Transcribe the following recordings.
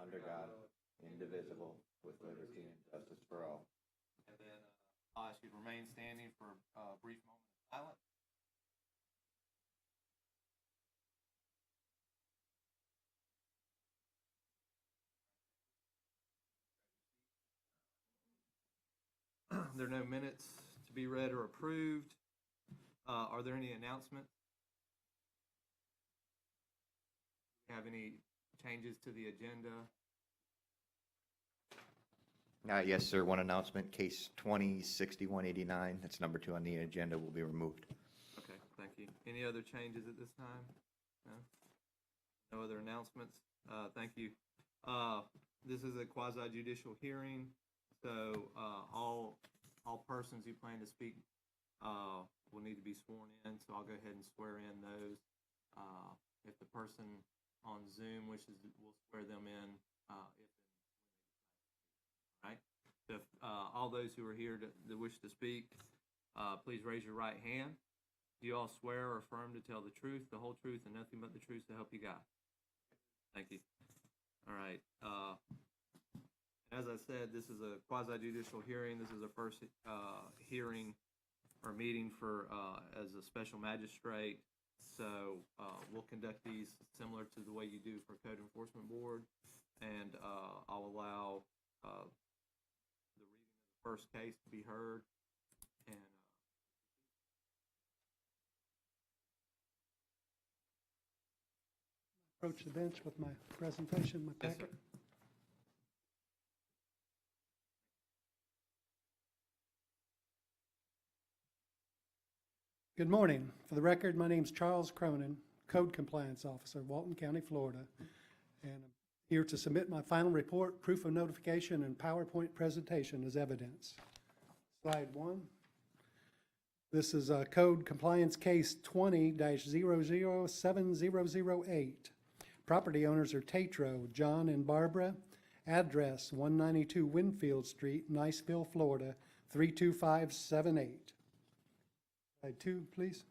under God, indivisible, with liberty and justice for all. And then I'll ask you to remain standing for a brief moment of silence. There are no minutes to be read or approved. Are there any announcements? Do we have any changes to the agenda? Yes, sir. One announcement, case 20-6189, that's number 2 on the agenda, will be removed. Okay, thank you. Any other changes at this time? No? No other announcements? Thank you. This is a quasi-judicial hearing, so all persons who plan to speak will need to be sworn in, so I'll go ahead and swear in those. If the person on Zoom wishes, we'll swear them in right? So if all those who are here that wish to speak, please raise your right hand. Do you all swear or affirm to tell the truth, the whole truth, and nothing but the truth to help you God? Thank you. All right. As I said, this is a quasi-judicial hearing. This is the first hearing or meeting for as a special magistrate. So we'll conduct these similar to the way you do for Code Enforcement Board, and I'll allow the reading of the first case to be heard. And approach the bench with my presentation, my yes, packet. sir. Good morning. For the record, my name is Charles Cronin, Code Compliance Officer, Walton County, Florida, and I'm here to submit my final report, proof of notification, and PowerPoint presentation as evidence. Slide 1. This is a Code Compliance Case 20-007008. Property owners are Tatro, John and Barbara. Address 192 Winfield Street, Niceville, Florida, 32578. Slide 2, please.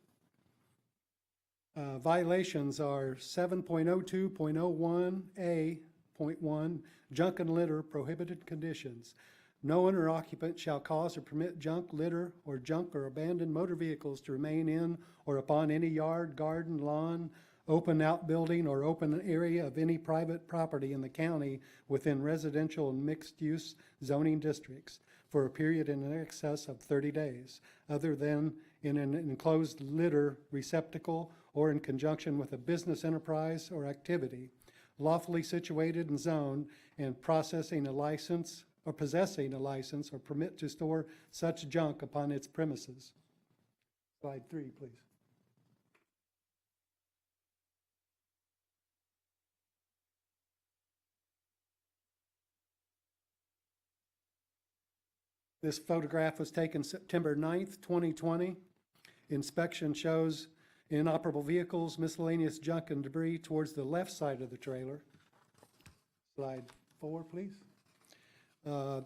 Violations are 7.02.01A.1, junk and litter prohibited conditions. No owner or occupant shall cause or permit junk, litter, or junk or abandoned motor vehicles to remain in or upon any yard, garden, lawn, open outbuilding, or open area of any private property in the county within residential and mixed-use zoning districts for a period in excess of 30 days, other than in an enclosed litter receptacle or in conjunction with a business enterprise or activity, lawfully situated and zoned, and processing a license or possessing a license or permit to store such junk upon its premises. Slide 3, please. This photograph was taken September 9th, 2020. Inspection shows inoperable vehicles, miscellaneous junk and debris towards the left side of the trailer. Slide 4, please.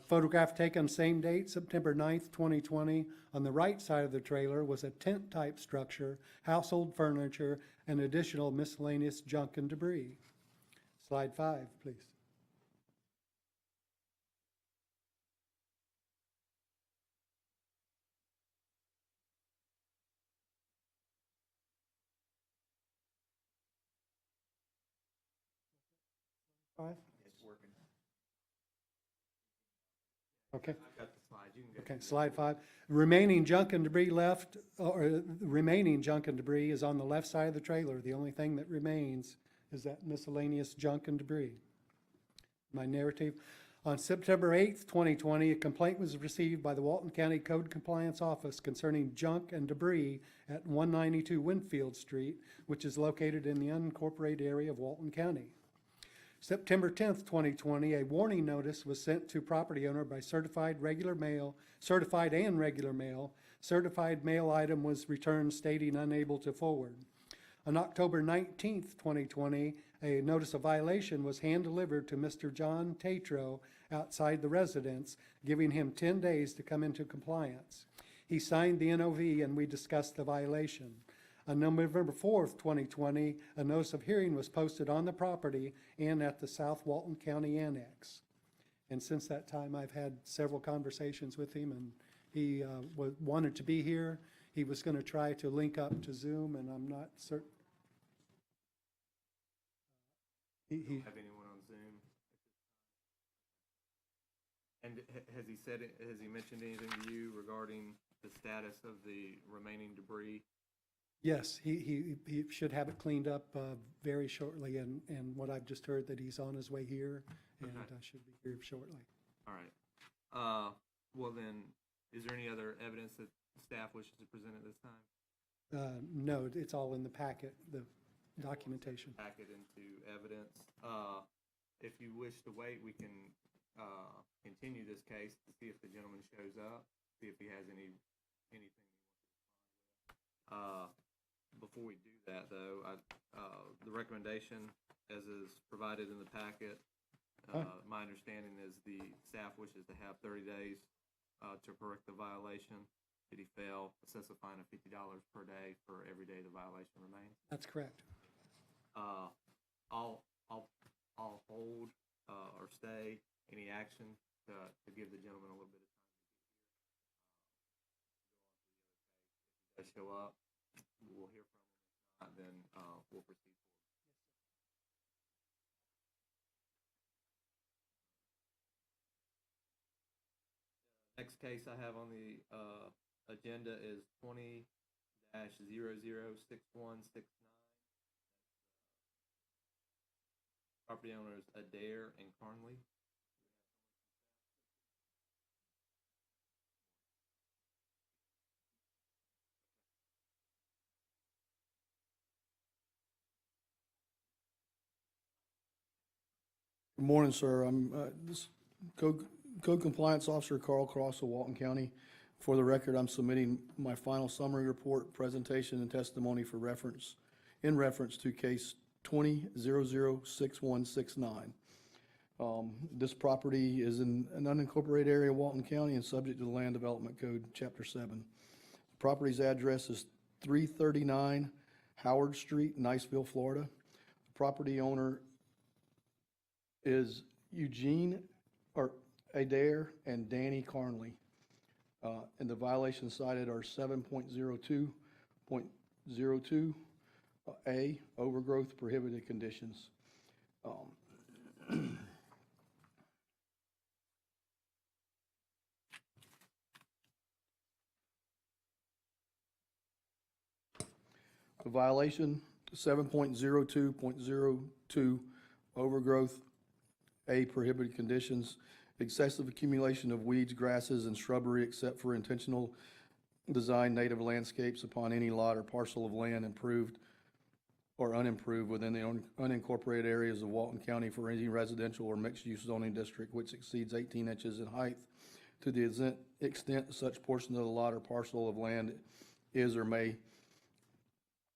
Photograph taken same date, September 9th, 2020. On the right side of the trailer was a tent-type structure, household furniture, and additional miscellaneous junk and debris. Slide 5, please. It's working. Okay. I've got the slides. You can go. Okay, slide 5. Remaining junk and debris left, or remaining junk and debris is on the left side of the trailer. The only thing that remains is that miscellaneous junk and debris. My narrative. On September 8th, 2020, a complaint was received by the Walton County Code Compliance Office concerning junk and debris at 192 Winfield Street, which is located in the unincorporated area of Walton County. September 10th, 2020, a warning notice was sent to property owner by certified and regular mail. Certified mail item was returned stating unable to forward. On October 19th, 2020, a notice of violation was hand-delivered to Mr. John Tatro outside the residence, giving him 10 days to come into compliance. He signed the NOV and we discussed the violation. On November 4th, 2020, a notice of hearing was posted on the property and at the South Walton County Annex. And since that time, I've had several conversations with him, and he wanted to be here. He was going to try to link up to Zoom, and I'm not certain. Have anyone on Zoom? And has he mentioned anything to you regarding the status of the remaining debris? Yes, he should have it cleaned up very shortly, and what I've just heard that he's on his way here, and should be here shortly. All right. Well then, is there any other evidence that staff wishes to present at this time? No, it's all in the packet, the documentation. Packet into evidence. If you wish to wait, we can continue this case to see if the gentleman shows up, see if he has anything he wants to respond with. Before we do that, though, the recommendation, as is provided in the packet, my understanding is the staff wishes to have 30 days to correct the violation. Did he fail, assess a fine of $50 per day for every day the violation remains? That's correct. I'll hold or stay any action to give the gentleman a little bit of time to get here. If he does show up, we'll hear from him. If not, then we'll proceed forward. Next case I have on the agenda is 20-006169. Property owners Adair and Carnley. Good morning, sir. I'm this Code Compliance Officer Carl Cross of Walton County. For the record, I'm submitting my final summary report, presentation, and testimony for reference to case 20-006169. This property is in an unincorporated area of Walton County and subject to the Land Development Code, Chapter 7. The property's address is 339 Howard Street, Niceville, Florida. The property owner is Adair and Danny Carnley. And the violations cited are 7.02.02 A, overgrowth prohibited conditions. The violation, 7.02.02, overgrowth, A, prohibited conditions, excessive accumulation of weeds, grasses, and shrubbery except for intentional design native landscapes upon any lot or parcel of land improved or unimproved within the unincorporated areas of Walton County for any residential or mixed-use zoning district which exceeds 18 inches in height to the extent such portion of the lot or parcel of land is or may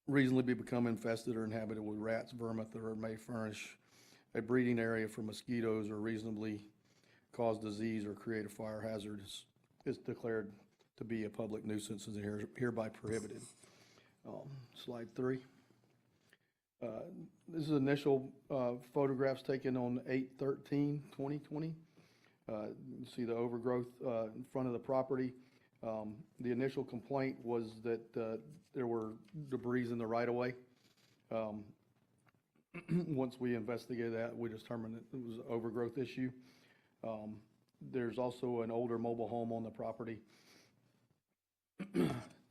reasonably become infested or inhabited with rats, vermin, or may furnish a breeding area for mosquitoes or reasonably cause disease or create a fire hazard is declared to be a public nuisance and is hereby prohibited. Slide 3. This is initial photographs taken on 8/13/2020. You see the overgrowth in front of the property. The initial complaint was that there were debris in the right-of-way. Once we investigated that, we determined that it was an overgrowth issue. There's also an older mobile home on the property.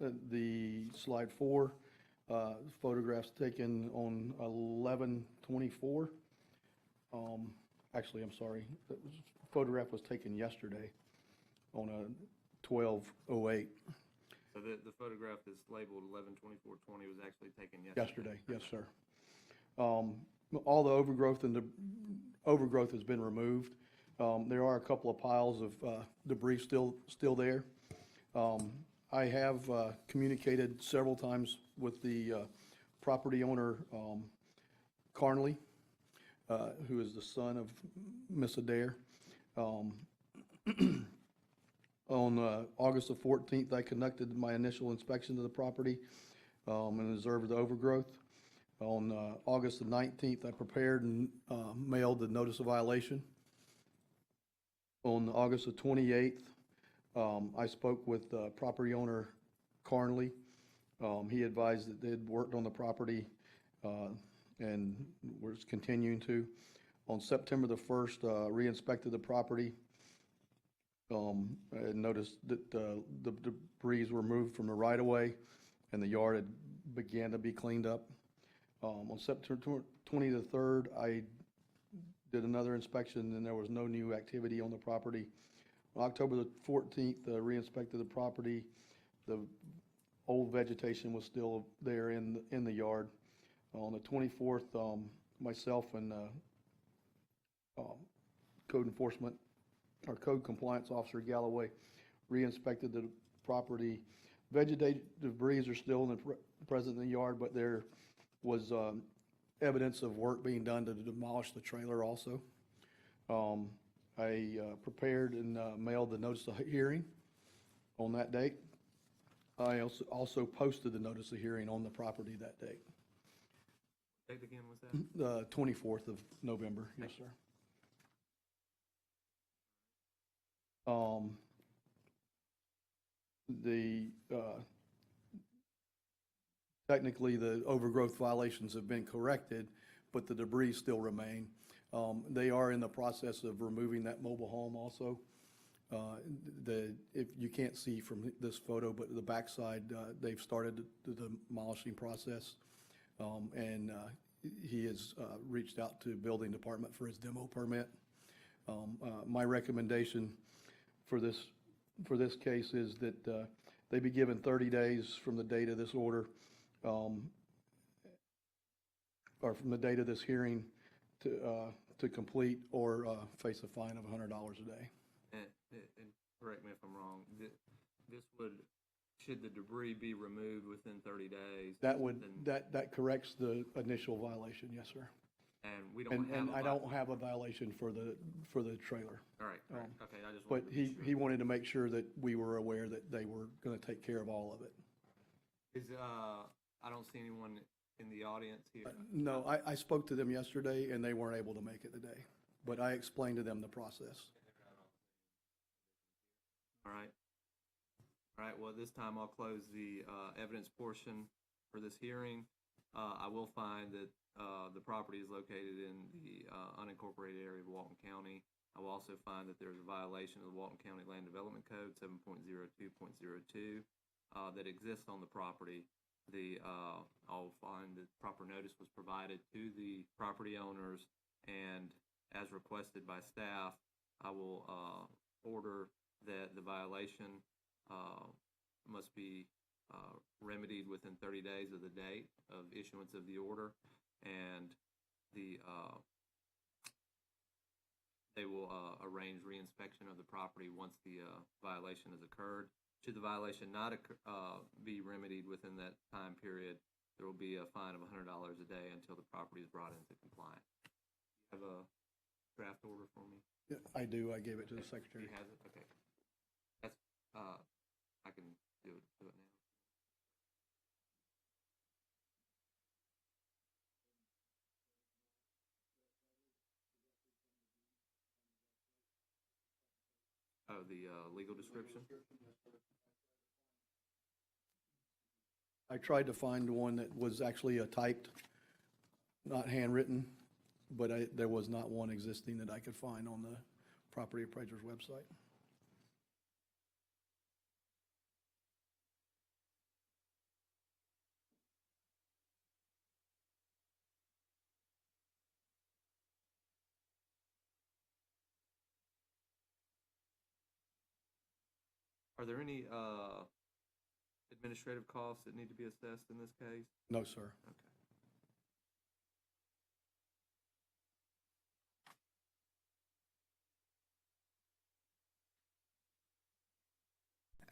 The slide 4, photographs taken on 11/24. Actually, I'm sorry, the photograph was taken yesterday on a 12/08. So the photograph that's labeled 11/24/20 was actually taken yesterday? Yes, sir. All the overgrowth has been removed. There are a couple of piles of debris still there. I have communicated several times with the property owner, Carnley, who is the son of Miss Adair. On August the 14th, I conducted my initial inspection of the property. and observed the overgrowth. On August the 19th, I prepared and mailed the notice of violation. On August the 28th, I spoke with property owner Carnley. He advised that they had worked on the property and was continuing to. On September the 1st, re-inspected the property. I noticed that the debris were moved from the right-of-way and the yard had began to be cleaned up. On September 23rd, I did another inspection and there was no new activity on the property. On October the 14th, re-inspected the property. The old vegetation was still there in the yard. On the 24th, myself and code enforcement, our code compliance officer Galloway, re-inspected the property. Vegetative debris are still present in the yard, but there was evidence of work being done to demolish the trailer also. I prepared and mailed the notice of hearing on that date. I also posted the notice of hearing on the property that date. Date again was that? The 24th of November, yes, sir. Technically, the overgrowth violations have been corrected, but the debris still remain. They are in the process of removing that mobile home also. If you can't see from this photo, but the backside, they've started the demolishing process. And he has reached out to building department for his demo permit. My recommendation for this case is that they be given 30 days from the date of this order, or from the date of this hearing to complete or face a fine of $100 a day. And correct me if I'm wrong, this would, should the debris be removed within 30 days? That corrects the initial violation, yes, sir. And we don't have. And I don't have a violation for the trailer. All right, okay, I just But wanted to be sure. he wanted to make sure that we were aware that they were gonna take care of all of it. I don't see anyone in the audience here. No, I spoke to them yesterday and they weren't able to make it today, but I explained to them the process. All right. All right, well, at this time, I'll close the evidence portion for this hearing. I will find that the property is located in the unincorporated area of Walton County. I will also find that there's a violation of the Walton County Land Development Code 7.02.02 that exists on the property. I'll find that proper notice was provided to the property owners, and as requested by staff, I will order that the violation must be remedied within 30 days of the date of issuance of the order, and they will arrange reinspection of the property once the violation has occurred. Should the violation not be remedied within that time period, there will be a fine of $100 a day until the property is brought into compliance. You have a draft order for me? Yeah, I do. I gave it to the secretary. He has it? Okay. That's, I can do it now. Oh, the legal description? I tried to find one that was actually typed, not handwritten, but there was not one existing that I could find on the property appraiser's website. Are there any administrative costs that need to be assessed in this case? No, sir.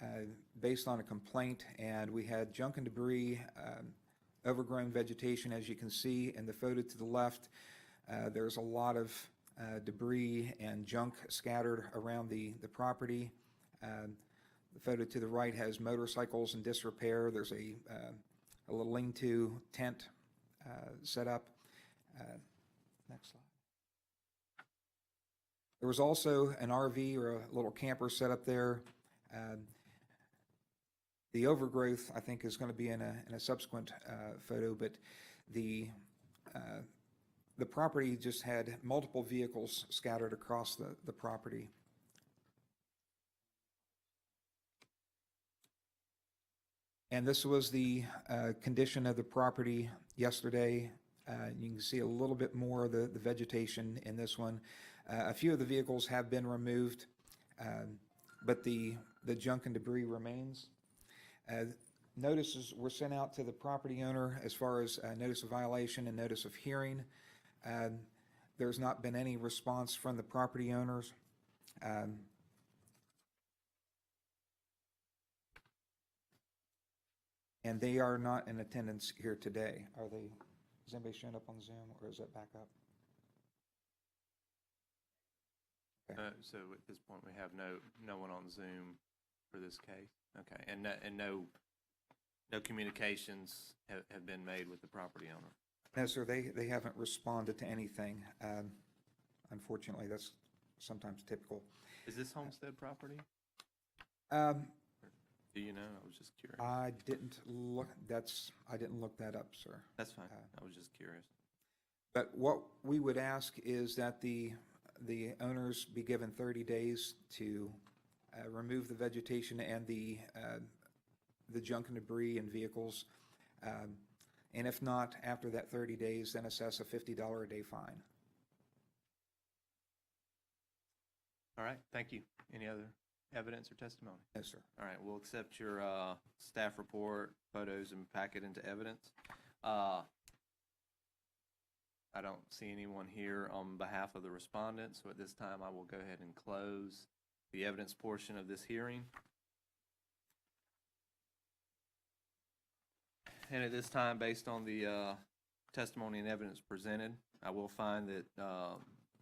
Okay. Based on a complaint, and we had junk and debris, overgrown vegetation, as you can see in the photo to the left. There's a lot of debris and junk scattered around the property. The photo to the right has motorcycles in disrepair. There's a a little lean-to tent set up. Next slide. There was also an RV or a little camper set up there. The overgrowth, I think, is going to be in a subsequent photo, but the property just had multiple vehicles scattered across the property. And this was the condition of the property yesterday. You can see a little bit more of the vegetation in this one. A few of the vehicles have been removed, but the junk and debris remains. Notices were sent out to the property owner as far as notice of violation and notice of hearing. There's not been any response from the property owners. And they are not in attendance here today. Are they? Is anybody showing up on Zoom, or is that back up? Okay. So at this point, we have no one on Zoom for this case? Okay, and no communications have been made with the property owner? No, sir, they haven't responded to anything. Unfortunately, that's sometimes typical. Is this homestead property? Do you know? I was just curious. I didn't look that up, sir. That's fine. I was just curious. But what we would ask is that the owners be given 30 days to remove the vegetation and the junk and debris and vehicles. And if not, after that 30 days, then assess a $50 a day fine. All right, thank you. Any other evidence or testimony? Yes, sir. All right, we'll accept your staff report, photos, and pack it into evidence. I don't see anyone here on behalf of the respondent, so at this time I will go ahead and close the evidence portion of this hearing. And at this time, based on the testimony and evidence presented, I will find that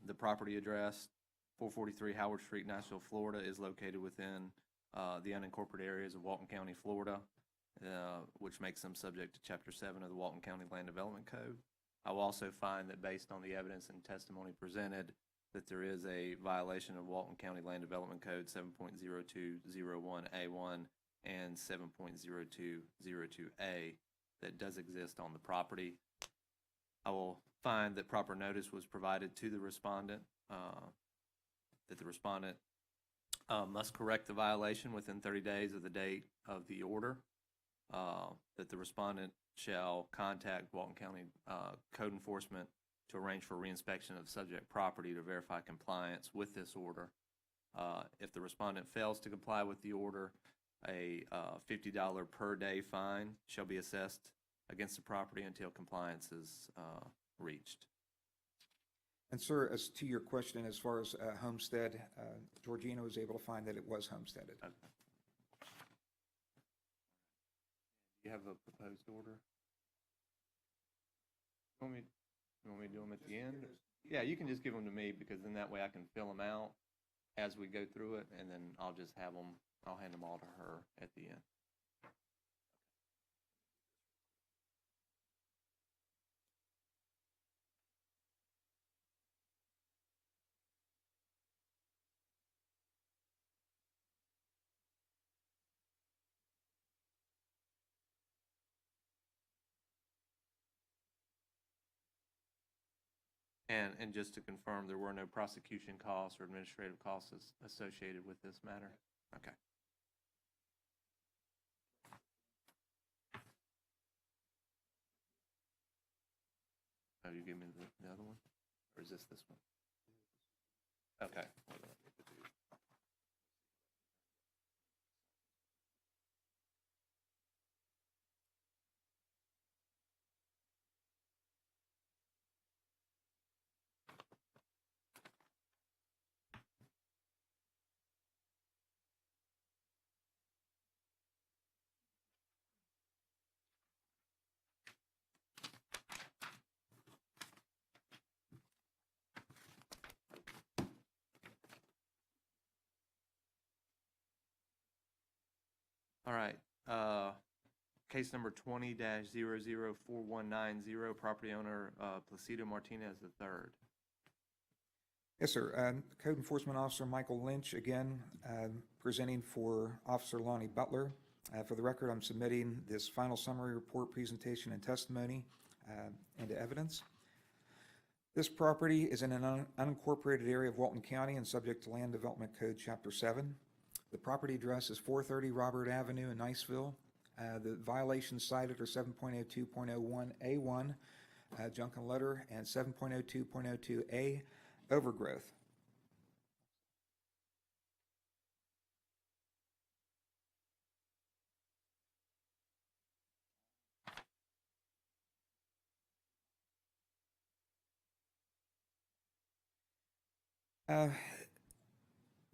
the property address, 443 Howard Street, Niceville, Florida, is located within the unincorporated areas of Walton County, Florida, which makes them subject to Chapter 7 of the Walton County Land Development Code. I will also find that based on the evidence and testimony presented, that there is a violation of Walton County Land Development Code 7.0201A1 and 7.0202A that does exist on the property. I will find that proper notice was provided to the respondent, that the respondent must correct the violation within 30 days of the date of the order, that the respondent shall contact Walton County Code Enforcement to arrange for reinspection of subject property to verify compliance with this order. If the respondent fails to comply with the order, a $50 per day fine shall be assessed against the property until compliance is reached. And sir, as to your question, as far as homestead, Georgina was able to find that it was homesteaded. Okay. Do you have a proposed order? You want me to do them at the end? Yeah, you can just give them to me, because then that way I can fill them out as we go through it, and then I'll just have them, I'll hand them all to her at the end. And just to confirm, there were no prosecution costs or administrative costs associated with this matter? Okay. Oh, you give me the other one? Or is this one? Okay. All right. case number 20-004190, property owner Placido Martinez III. Yes, sir. Code Enforcement Officer Michael Lynch, again, presenting for Officer Lonnie Butler. For the record, I'm submitting this final summary report, presentation, and testimony into evidence. This property is in an unincorporated area of Walton County and subject to Land Development Code Chapter 7. The property address is 430 Robert Avenue in Niceville. The violations cited are 7.02.01A1, junk and litter, and 7.02.02A, overgrowth.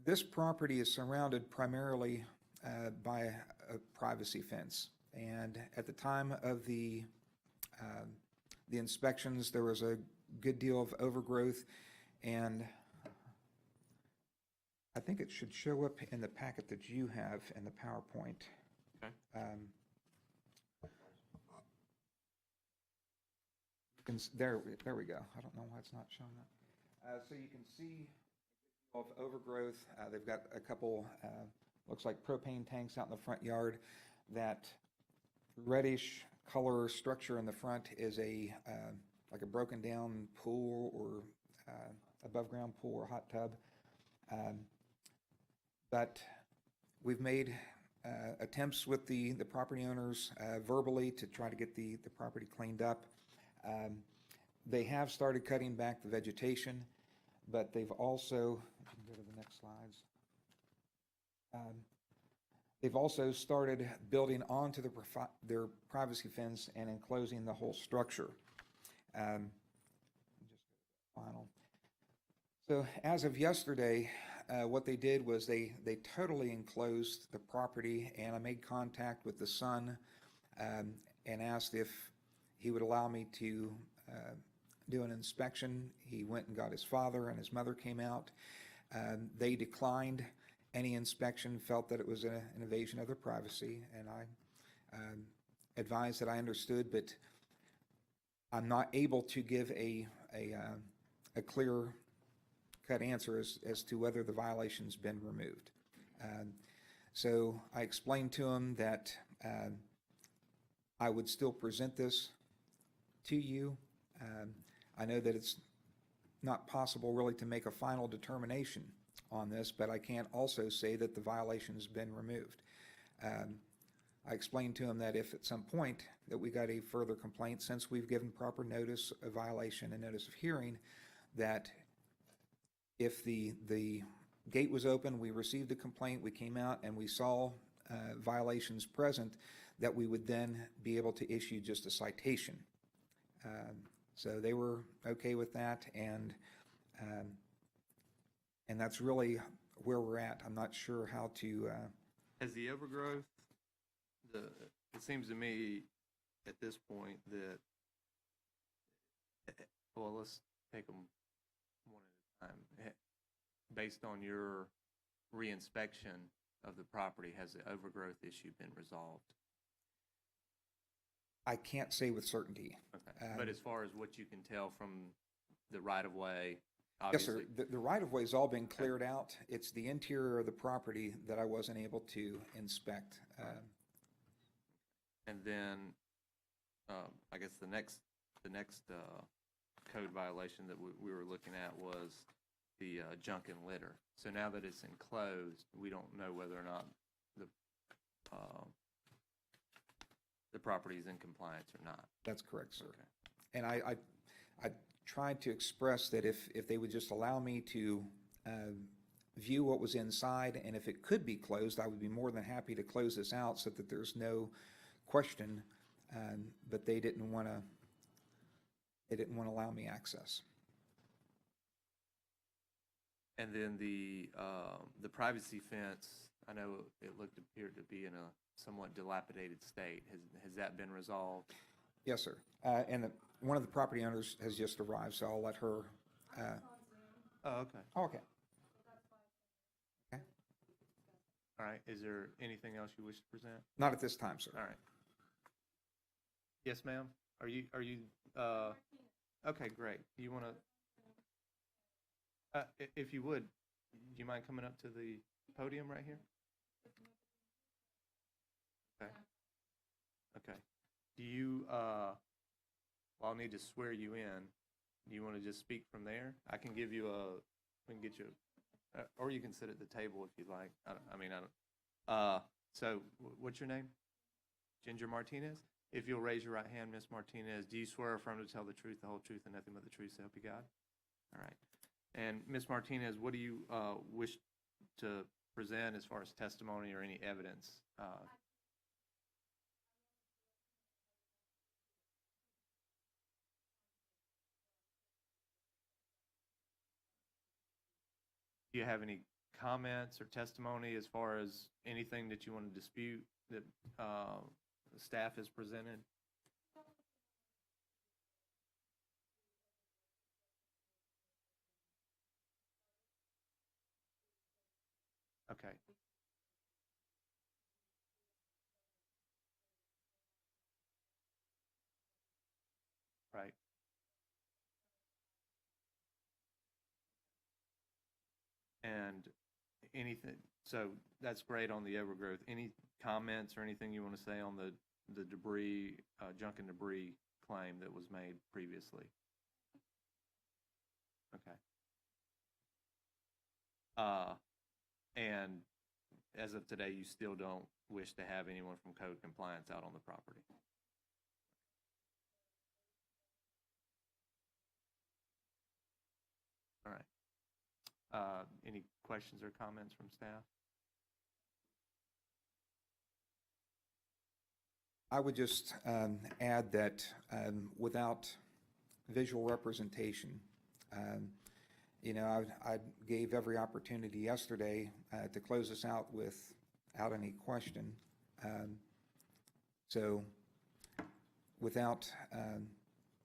This property is surrounded primarily by a privacy fence, and at the time of the inspections, there was a good deal of overgrowth, and I think it should show up in the packet that you have in the PowerPoint. Okay. There we go. I don't know why it's not showing up. So you can see of overgrowth. They've got a couple, looks like propane tanks out in the front yard. That reddish color structure in the front is like a broken down pool or above ground pool or hot tub. But we've made attempts with the property owners verbally to try to get the property cleaned up. They have started cutting back the vegetation, but they've also, if you can go to the next slides, they've also started building onto their privacy fence and enclosing the whole structure. Final. So as of yesterday, what they did was they totally enclosed the property, and I made contact with the son and asked if he would allow me to do an inspection. He went and got his father, and his mother came out. They declined any inspection, felt that it was an invasion of their privacy, and I advised that I understood, but I'm not able to give a clear cut answer as to whether the violation's been removed. So I explained to him that I would still present this to you. I know that it's not possible really to make a final determination on this, but I can't also say that the violation has been removed. I explained to him that if at some point that we got a further complaint, since we've given proper notice of violation and notice of hearing, that if the gate was open, we received a complaint, we came out and we saw violations present, that we would then be able to issue just a citation. So they were okay with that, and that's really where we're at. I'm not sure how to. Has the overgrowth, it seems to me at this point that, well, let's take them one at a time. Based on your reinspection of the property, has the overgrowth issue been resolved? I can't say with certainty. Okay. But as far as what you can tell from the right-of-way, yes, sir. obviously. The right-of-way's all been cleared out. It's the interior of the property that I wasn't able to inspect. And then, I guess the next code violation that we were looking at was the junk and litter. So now that it's enclosed, we don't know whether or not the property is in compliance or not. That's correct, sir. Okay. And I tried to express that if they would just allow me to view what was inside, and if it could be closed, I would be more than happy to close this out so that there's no question, but they didn't want to allow me access. And then the privacy fence, I know it appeared to be in a somewhat dilapidated state. Has that been resolved? Yes, sir. And one of the property owners has just arrived, so I'll let her. Oh, okay. Oh, okay. Okay. All right. Is there anything else you wish to present? Not at this time, sir. All right. Yes, ma'am? Are you, okay, great. Do you want to, if you would, do you mind coming up to the podium right here? Okay. Okay. Do you, well, I'll need to swear you in. Do you want to just speak from there? I can give you we can get you, or you can sit at the table if you'd like. So what's your name? Ginger Martinez? If you'll raise your right hand, Ms. Martinez, do you swear or affirm to tell the truth, the whole truth, and nothing but the truth, so help you God? All right. And Ms. Martinez, what do you wish to present as far as testimony or any evidence? Do you have any comments or testimony as far as anything that you want to dispute that the staff has presented? Okay. Right. And anything, so that's great on the overgrowth. Any comments or anything you want to say on the debris, junk and debris claim that was made previously? Okay. And as of today, you still don't wish to have anyone from code compliance out on the property? All right. Any questions or comments from staff? I would just add that without visual representation, I gave every opportunity yesterday to close this out without any question. So without,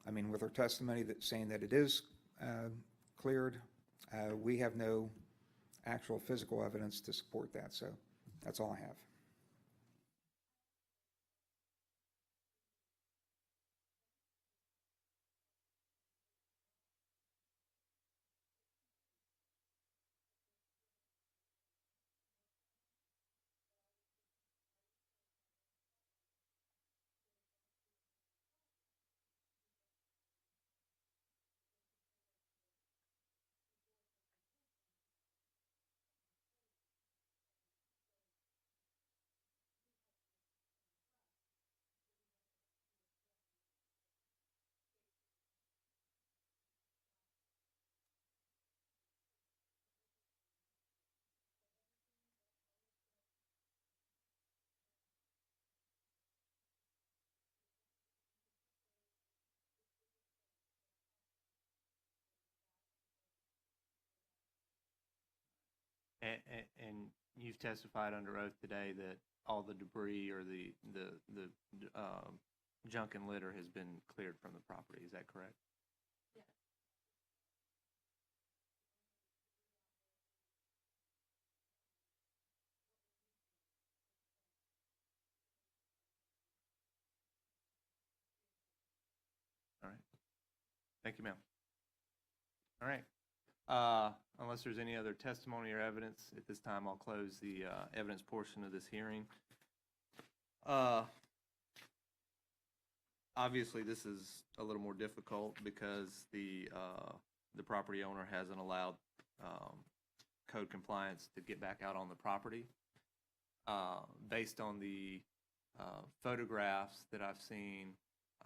with our testimony that saying that it is cleared, we have no actual physical evidence to support that. So that's all I have. And you've testified under oath today that all the debris or the junk and litter has been cleared from the property. Is that correct? Yes. All right. Thank you, ma'am. All right. Unless there's any other testimony or evidence, at this time I'll close the evidence portion of this hearing. Obviously, this is a little more difficult because the property owner hasn't allowed code compliance to get back out on the property. Based on the photographs that I've seen,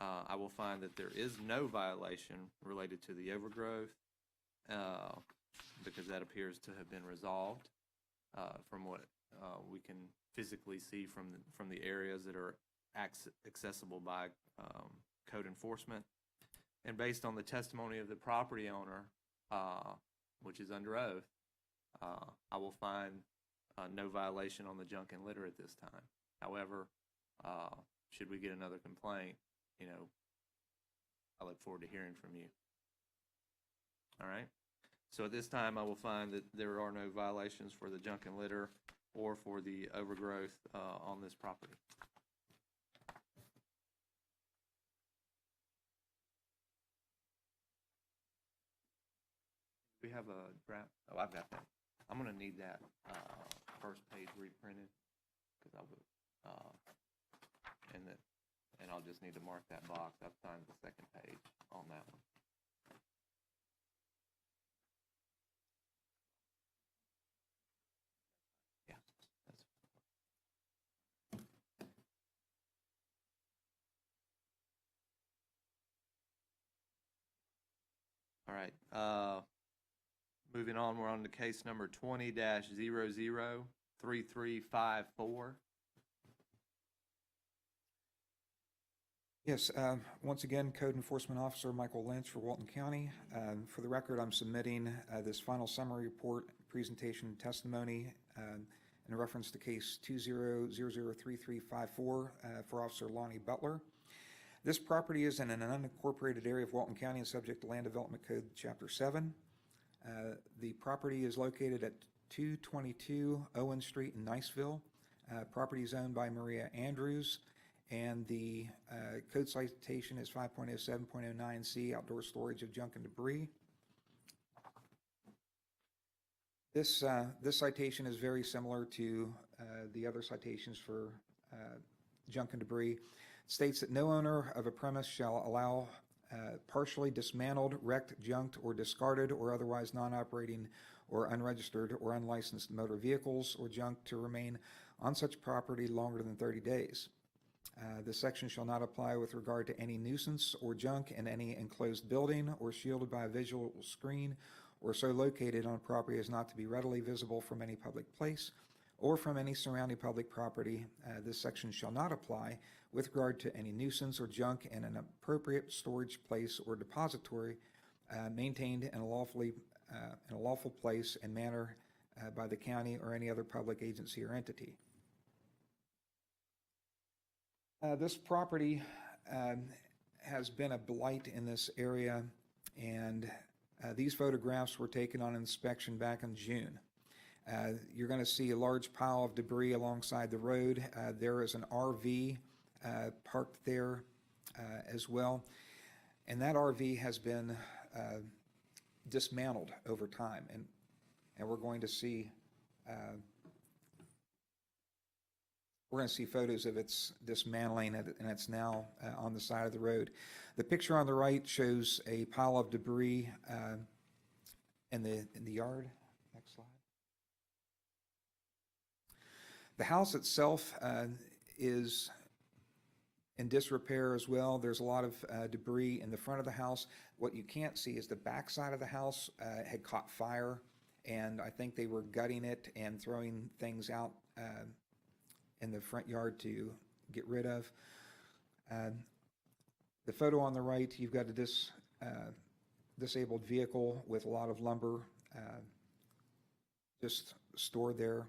I will find that there is no violation related to the overgrowth because that appears to have been resolved from what we can physically see from the areas that are accessible by code enforcement. And based on the testimony of the property owner, which is under oath, I will find no violation on the junk and litter at this time. However, should we get another complaint, I look forward to hearing from you. All right. So at this time, I will find that there are no violations for the junk and litter or for the overgrowth on this property. have a draft? Oh, I've got that. I'm gonna need that, first page reprinted, because I would, and I'll just need to mark that box. I've signed the second page on that one. Yeah, that's. All right, moving on, we're on to case number 20-003354. Yes, once again, Code Enforcement Officer Michael Lynch for Walton County. For the record, I'm submitting this final summary report, presentation, and testimony in reference to case 20-003354 for Officer Lonnie Butler. This property is in an unincorporated area of Walton County and subject to Land Development Code Chapter 7. The property is located at 222 Owen Street in Niceville. Property is owned by Maria Andrews, and the code citation is 5.07.09C, outdoor storage of junk and debris. This citation is very similar to the other citations for junk and debris. It states that no owner of a premise shall allow partially dismantled, wrecked, junked, or discarded, or otherwise non-operating or unregistered or unlicensed motor vehicles or junk to remain on such property longer than 30 days. This section shall not apply with regard to any nuisance or junk in any enclosed building or shielded by a visual screen or so located on property as not to be readily visible from any public place or from any surrounding public property. This section shall not apply with regard to any nuisance or junk in an appropriate storage place or depository maintained in a lawful place and manner by the county or any other public agency or entity. This property has been a blight in this area, and these photographs were taken on inspection back in June. You're going to see a large pile of debris alongside the road. There is an RV parked there as well, and that RV has been dismantled over time, and we're going to see photos of its dismantling, and it's now on the side of the road. The picture on the right shows a pile of debris in the yard. Next slide. The house itself is in disrepair as well. There's a lot of debris in the front of the house. What you can't see is the back side of the house had caught fire, and I think they were gutting it and throwing things out in the front yard to get rid of. The photo on the right, you've got a disabled vehicle with a lot of lumber just stored there.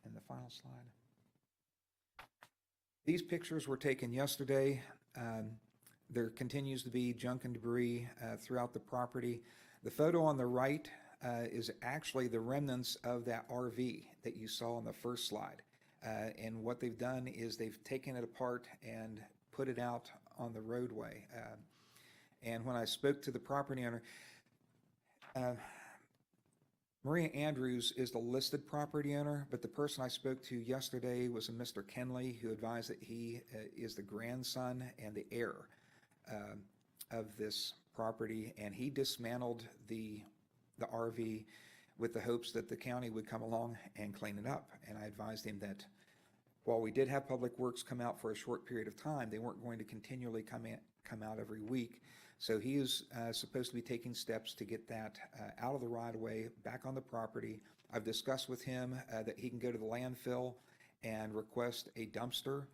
In the final slide. These pictures were taken yesterday. There continues to be junk and debris throughout the property. The photo on the right is actually the remnants of that RV that you saw on the first slide. And what they've done is they've taken it apart and put it out on the roadway. And when I spoke to the property owner, Maria Andrews is the listed property owner, but the person I spoke to yesterday was a Mr. Carnley, who advised that he is the grandson and the heir of this property, and he dismantled the RV with the hopes that the county would come along and clean it up. And I advised him that while we did have Public Works come out for a short period of time, they weren't going to continually come out every week. So he is supposed to be taking steps to get that out of the right-of-way, back on the property. I've discussed with him that he can go to the landfill and request a dumpster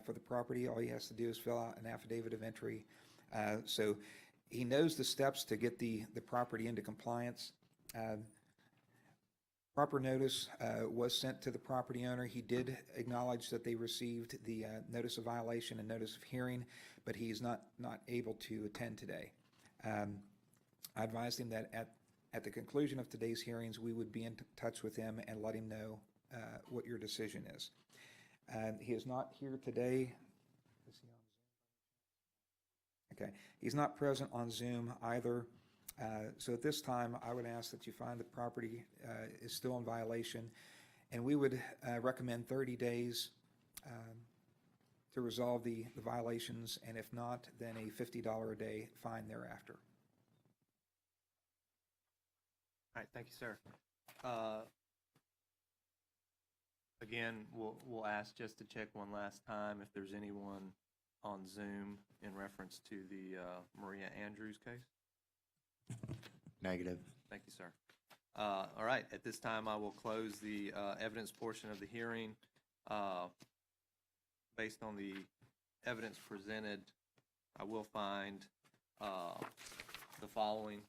for the property. All he has to do is fill out an affidavit of entry. So he knows the steps to get the property into compliance. Proper notice was sent to the property owner. He did acknowledge that they received the notice of violation and notice of hearing, but he's not able to attend today. I advised him that at the conclusion of today's hearings, we would be in touch with him and let him know what your decision is. He is not here today. Is he on Zoom? Okay, he's not present on Zoom either. So at this time, I would ask that you find the property is still in violation, and we would recommend 30 days to resolve the violations, and if not, then a $50 a day fine thereafter. All right, thank you, sir. Again, we'll ask just to check one last time if there's anyone on Zoom in reference to the Maria Andrews case. Negative. Thank you, sir. All right, at this time, I will close the evidence portion of the hearing. Based on the evidence presented, I will find the following.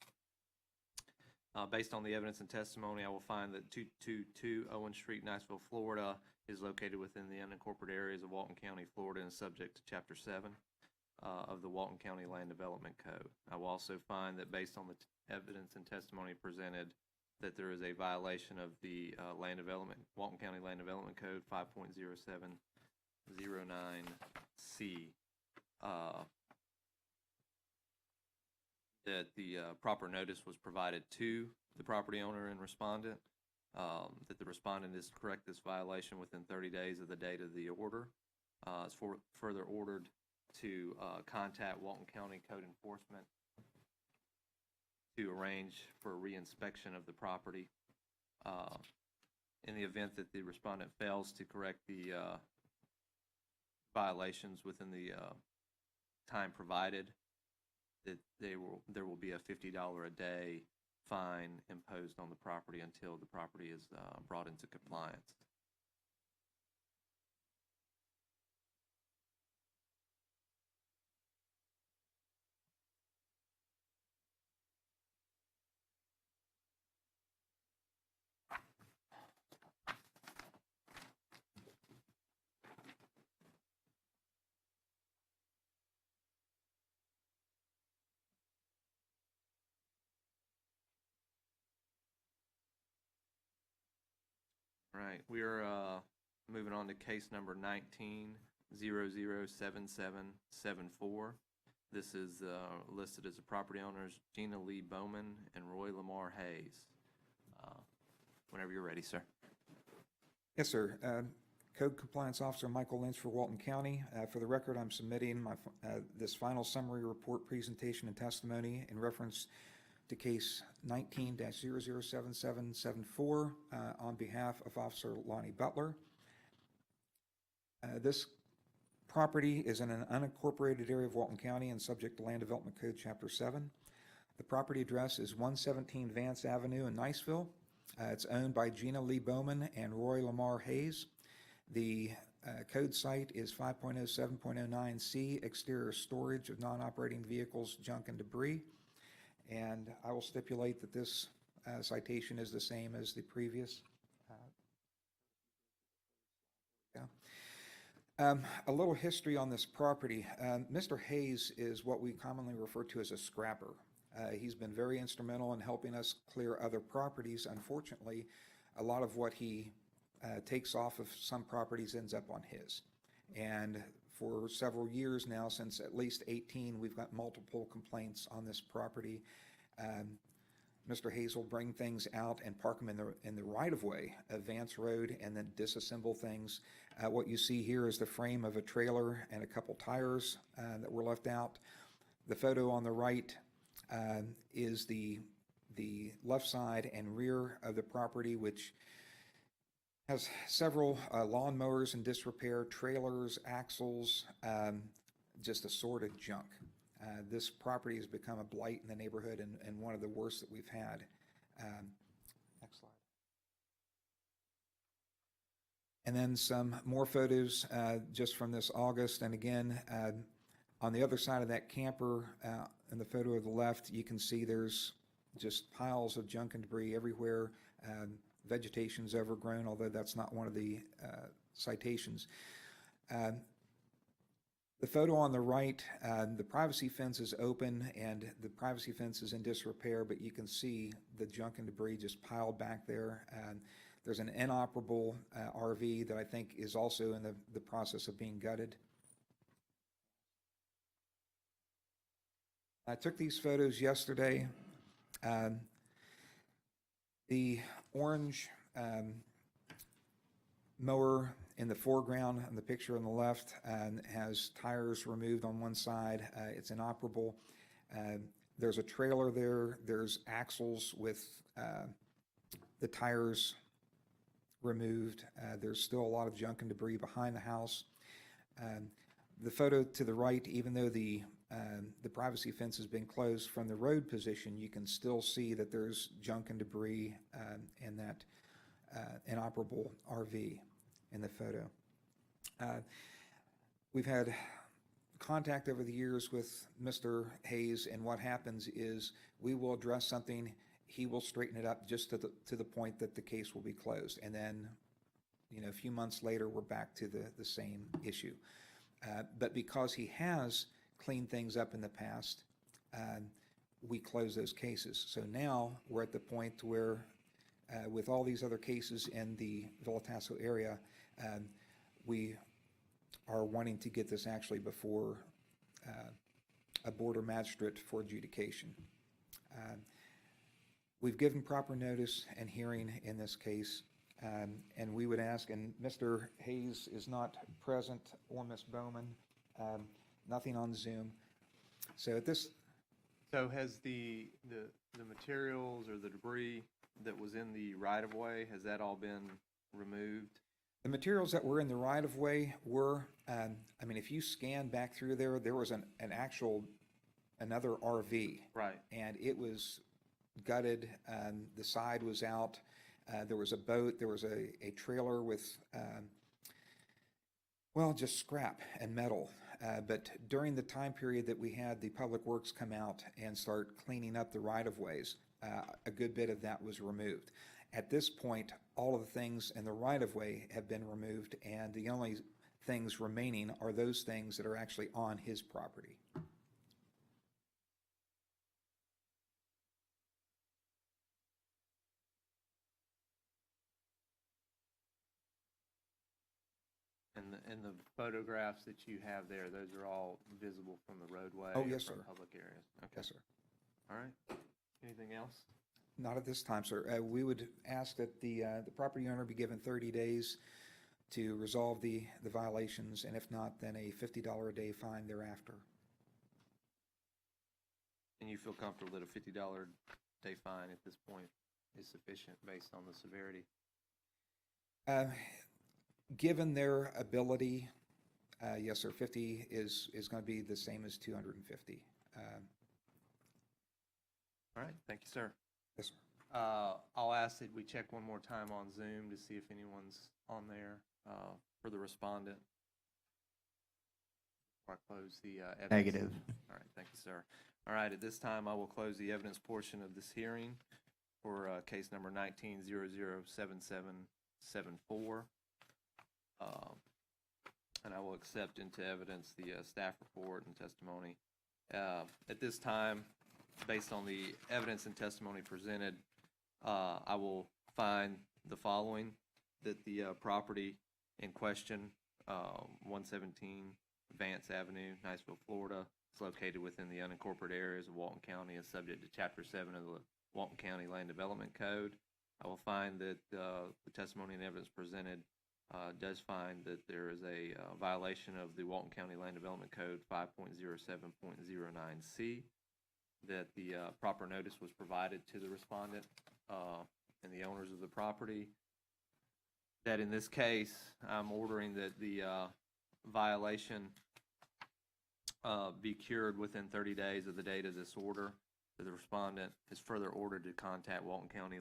Based on the evidence and testimony, I will find that 222 Owen Street, Niceville, Florida, is located within the unincorporated areas of Walton County, Florida, and is subject to Chapter 7 of the Walton County Land Development Code. I will also find that based on the evidence and testimony presented, that there is a violation of the Walton County Land Development Code 5.0709C. That the proper notice was provided to the property owner and respondent, that the respondent is to correct this violation within 30 days of the date of the order. It's further ordered to contact Walton County Code Enforcement to arrange for a reinspection of the property. In the event that the respondent fails to correct the violations within the time provided, that there will be a $50 a day fine imposed on the property until the property is brought into compliance. All right, we are moving on to case number 19-007774. This is listed as the property owners Gina Lee Bowman and Roy Lamar Hayes. Whenever you're ready, sir. Yes, sir. Code Compliance Officer Michael Lynch for Walton County. For the record, I'm submitting my this final summary report presentation and testimony in reference to case 19-007774 on behalf of Officer Lonnie Butler. This property is in an unincorporated area of Walton County and subject to Land Development Code Chapter 7. The property address is 117 Vance Avenue in Niceville. It's owned by Gina Lee Bowman and Roy Lamar Hayes. The code site is 5.07.09C, exterior storage of non-operating vehicles, junk, and debris. And I will stipulate that this citation is the same as the previous. A little history on this property. Mr. Hayes is what we commonly refer to as a scrapper. He's been very instrumental in helping us clear other properties. Unfortunately, a lot of what he takes off of some properties ends up on his. And for several years now, since at least 18, we've got multiple complaints on this property. Mr. Hayes will bring things out and park them in the right-of-way of Vance Road and then disassemble things. What you see here is the frame of a trailer and a couple tires that were left out. The photo on the right is the left side and rear of the property, which has several lawnmowers in disrepair, trailers, axles, just assorted junk. This property has become a blight in the neighborhood and one of the worst that we've had. Next slide. And then some more photos just from this August. And again, on the other side of that camper, in the photo of the left, you can see there's just piles of junk and debris everywhere. Vegetation's overgrown, although that's not one of the citations. The photo on the right, the privacy fence is open and the privacy fence is in disrepair, but you can see the junk and debris just piled back there. There's an inoperable RV that I think is also in the process of being gutted. I took these photos yesterday. The orange mower in the foreground, in the picture on the left, has tires removed on one side. It's inoperable. There's a trailer there. There's axles with the tires removed. There's still a lot of junk and debris behind the house. The photo to the right, even though the privacy fence has been closed from the road position, you can still see that there's junk and debris in that inoperable RV in the photo. We've had contact over the years with Mr. Hayes, and what happens is we will address something, he will straighten it up just to the point that the case will be closed, and then, you know, a few months later, we're back to the same issue. But because he has cleaned things up in the past, we close those cases. So now we're at the point where, with all these other cases in the Villa Tasso area, we are wanting to get this actually before a border magistrate for adjudication. We've given proper notice and hearing in this case, and we would ask, and Mr. Hayes is not present, or Ms. Bowman, nothing on Zoom. So at this, So has the materials or the debris that was in the right-of-way, has that all been removed? the materials that were in the right-of-way were, I mean, if you scan back through there, there was another RV. Right. And it was gutted, the side was out, there was a boat, there was a trailer with, well, just scrap and metal. But during the time period that we had the Public Works come out and start cleaning up the right-of-ways, a good bit of that was removed. At this point, all of the things in the right-of-way have been removed, and the only things remaining are those things that are actually on his property. And the photographs that you have there, those are all visible from the roadway? Oh, or yes, from sir. Public areas? Okay. Yes, sir. All right. Anything else? Not at this time, sir. We would ask that the property owner be given 30 days to resolve the violations, and if not, then a $50 a day fine thereafter. And you feel comfortable that a $50 day fine at this point is sufficient based on the severity? Given their ability, yes, sir, 50 is going to be the same as 250. All right. Thank you, sir. Yes, sir. I'll ask that we check one more time on Zoom to see if anyone's on there for the respondent. Before I close the evidence. Negative. All right, thank you, sir. All right, at this time, I will close the evidence portion of this hearing for case number 19-007774. And I will accept into evidence the staff report and testimony. At this time, based on the evidence and testimony presented, I will find the following: that the property in question, 117 Vance Avenue, Niceville, Florida, is located within the unincorporated areas of Walton County, is subject to Chapter 7 of the Walton County Land Development Code. I will find that the testimony and evidence presented does find that there is a violation of the Walton County Land Development Code 5.07.09C, that the proper notice was provided to the respondent and the owners of the property, that in this case, I'm ordering that the violation be cured within 30 days of the date of this order, that the respondent is further ordered to contact Walton County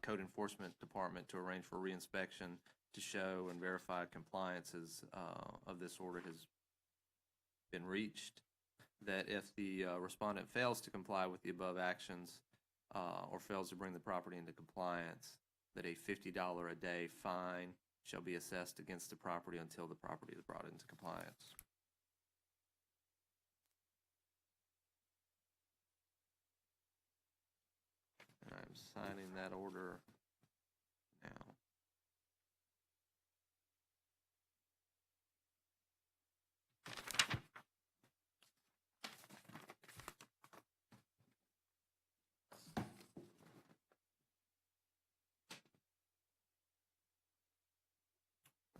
Code Enforcement Department to arrange for reinspection to show and verify compliances of this order has been reached, that if the respondent fails to comply with the above actions or fails to bring the property into compliance, that a $50 a day fine shall be assessed against the property until the property is brought into compliance. And I'm signing that order now.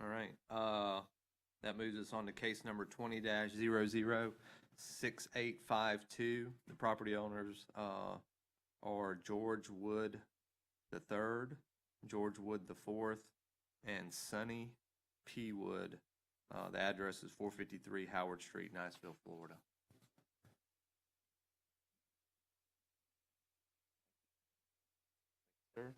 All right, that moves us on to case number 20-006852. The property owners, are George Wood III, George Wood IV, and Sonny P. Wood. The address is 453 Howard Street, Niceville, Florida. Sir?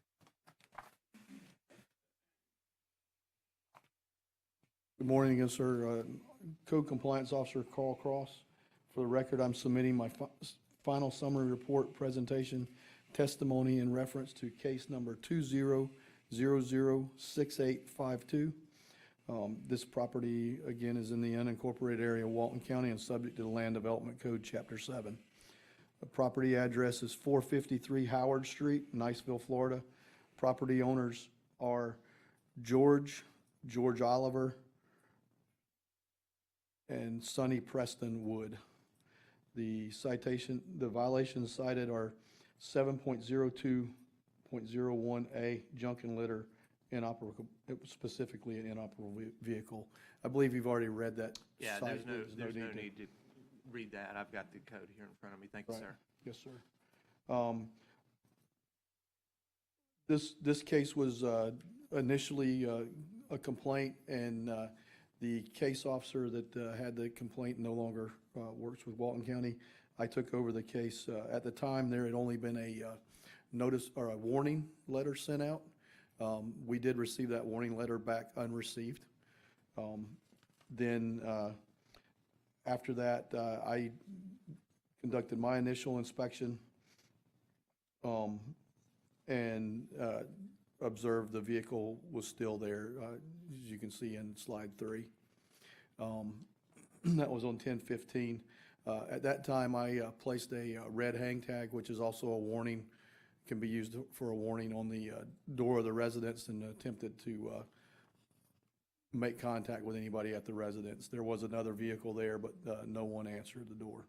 Good morning again, sir. Code Compliance Officer Carl Cross. For the record, I'm submitting my final summary report presentation testimony in reference to case number 20006852. This property, again, is in the unincorporated area of Walton County and subject to the Land Development Code, Chapter 7. The property address is 453 Howard Street, Niceville, Florida. Property owners are George Oliver, and Sonny Preston Wood. The violations cited are 7.02.01A, junk and litter, inoperable, specifically an inoperable vehicle. I believe you've already read that. Yeah, cite. there's no need to read that. I've got the code here in front of me. Thank you, Right. sir. Yes, sir. This case was initially a complaint, and the case officer that had the complaint no longer works with Walton County. I took over the case. At the time, there had only been a notice or a warning letter sent out. We did receive that warning letter back unreceived. Then after that, I conducted my initial inspection and observed the vehicle was still there, as you can see in slide 3. That was on 10/15. At that time, I placed a red hang tag, which is also a warning, can be used for a warning on the door of the residence, and attempted to make contact with anybody at the residence. There was another vehicle there, but no one answered the door.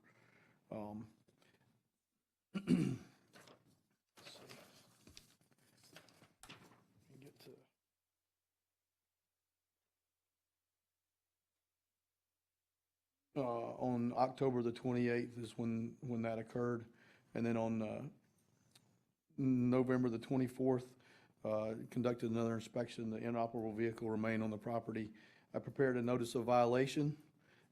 On October the 28th is when that occurred. And then on November the 24th, conducted another inspection. The inoperable vehicle remained on the property. I prepared a notice of violation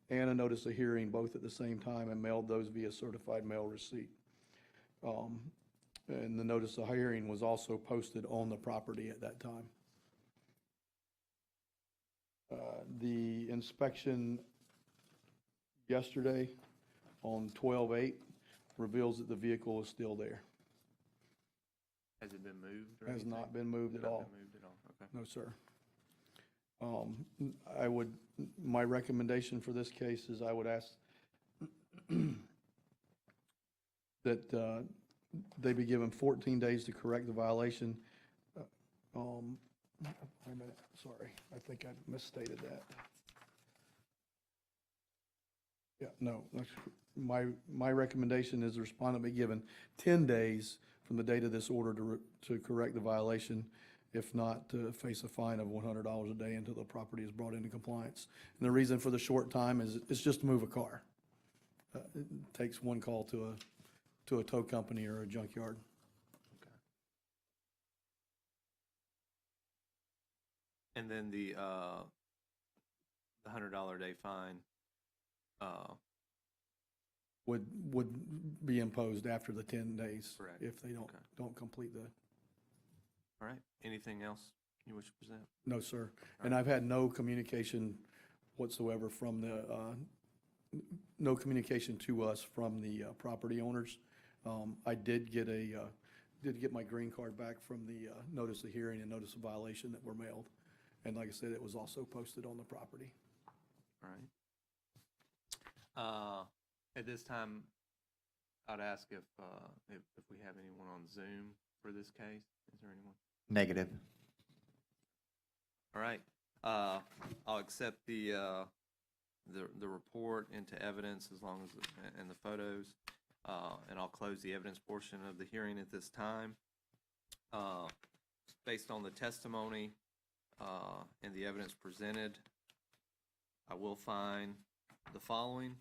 and a notice of hearing, both at the same time, and mailed those via certified mail receipt. And the notice of hearing was also posted on the property at that time. The inspection yesterday on 12/8 reveals that the vehicle is still there. Has it been moved? Or Has anything? not been moved at Not all. been moved at all. Okay. No, sir. My recommendation for this case is I would ask that they be given 14 days to correct the violation. Wait a minute, sorry, I think I misstated that. Yeah, no, my recommendation is the respondent be given 10 days from the date of this order to correct the violation. If not, to face a fine of $100 a day until the property is brought into compliance. And the reason for the short time is it's just to move a car. It takes one call to a tow company or a junkyard. Okay. And then the $100 a day fine, Would be imposed after the 10 days. Correct. If they Okay. don't complete the, all right. Anything else you wish to present? no, sir. And I've had no communication whatsoever from the, no communication to us from the property owners. I did get my green card back from the notice of hearing and notice of violation that were mailed. And like I said, it was also posted on the property. All right. At this time, I'd ask if we have anyone on Zoom for this case. Is there anyone? Negative. All right. I'll accept the report into evidence as long as, and the photos, and I'll close the evidence portion of the hearing at this time. Based on the testimony in the evidence presented, I will find the following.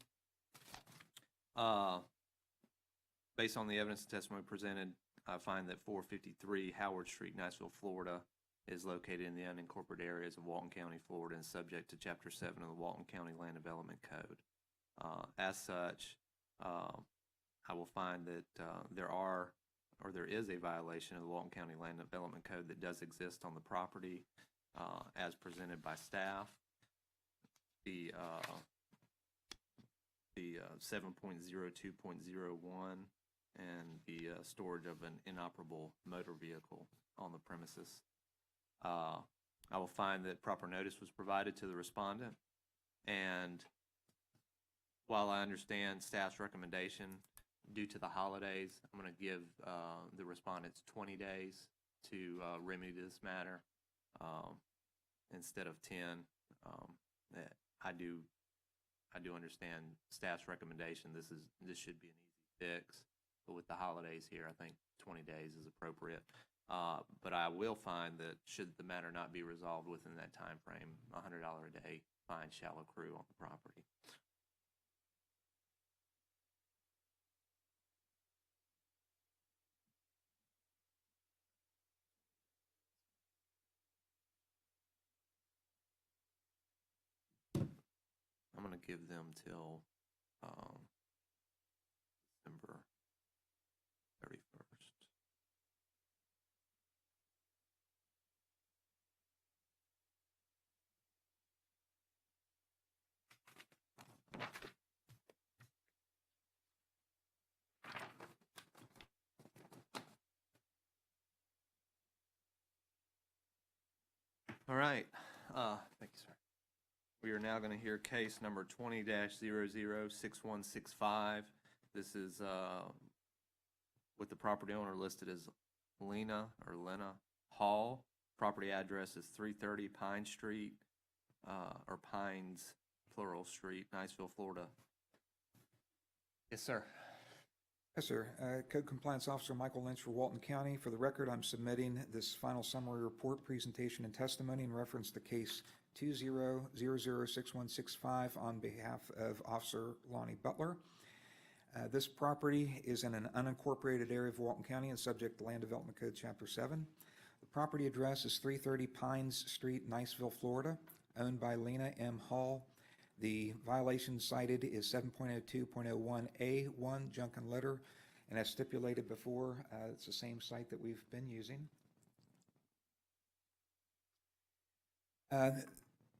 Based on the evidence and testimony presented, I find that 453 Howard Street, Niceville, Florida, is located in the unincorporated areas of Walton County, Florida, and subject to Chapter 7 of the Walton County Land Development Code. As such, I will find that there is a violation of the Walton County Land Development Code that does exist on the property as presented by staff. The 7.02.01 and the storage of an inoperable motor vehicle on the premises. I will find that proper notice was provided to the respondent, and while I understand staff's recommendation, due to the holidays, I'm going to give the respondents 20 days to remedy this matter instead of 10. I do understand staff's recommendation. This should be an easy fix, but with the holidays here, I think 20 days is appropriate. But I will find that should the matter not be resolved within that time frame, $100 a day fine shall accrue on the property. I'm going to give them till December 31st. All right. Thank you, sir. We are now going to hear case number 20-006165. This is with the property owner listed as Lena Hall. Property address is 330 Pine Street, or Pines, plural, Street, Niceville, Florida. Yes, sir. Yes, sir. Code Compliance Officer Michael Lynch for Walton County. For the record, I'm submitting this final summary report, presentation, and testimony in reference to case 20-006165 on behalf of Officer Lonnie Butler. This property is in an unincorporated area of Walton County and subject to Land Development Code Chapter 7. The property address is 330 Pines Street, Niceville, Florida, owned by Lena M. Hall. The violation cited is 7.02.01A1, junk and litter, and as stipulated before, it's the same site that we've been using.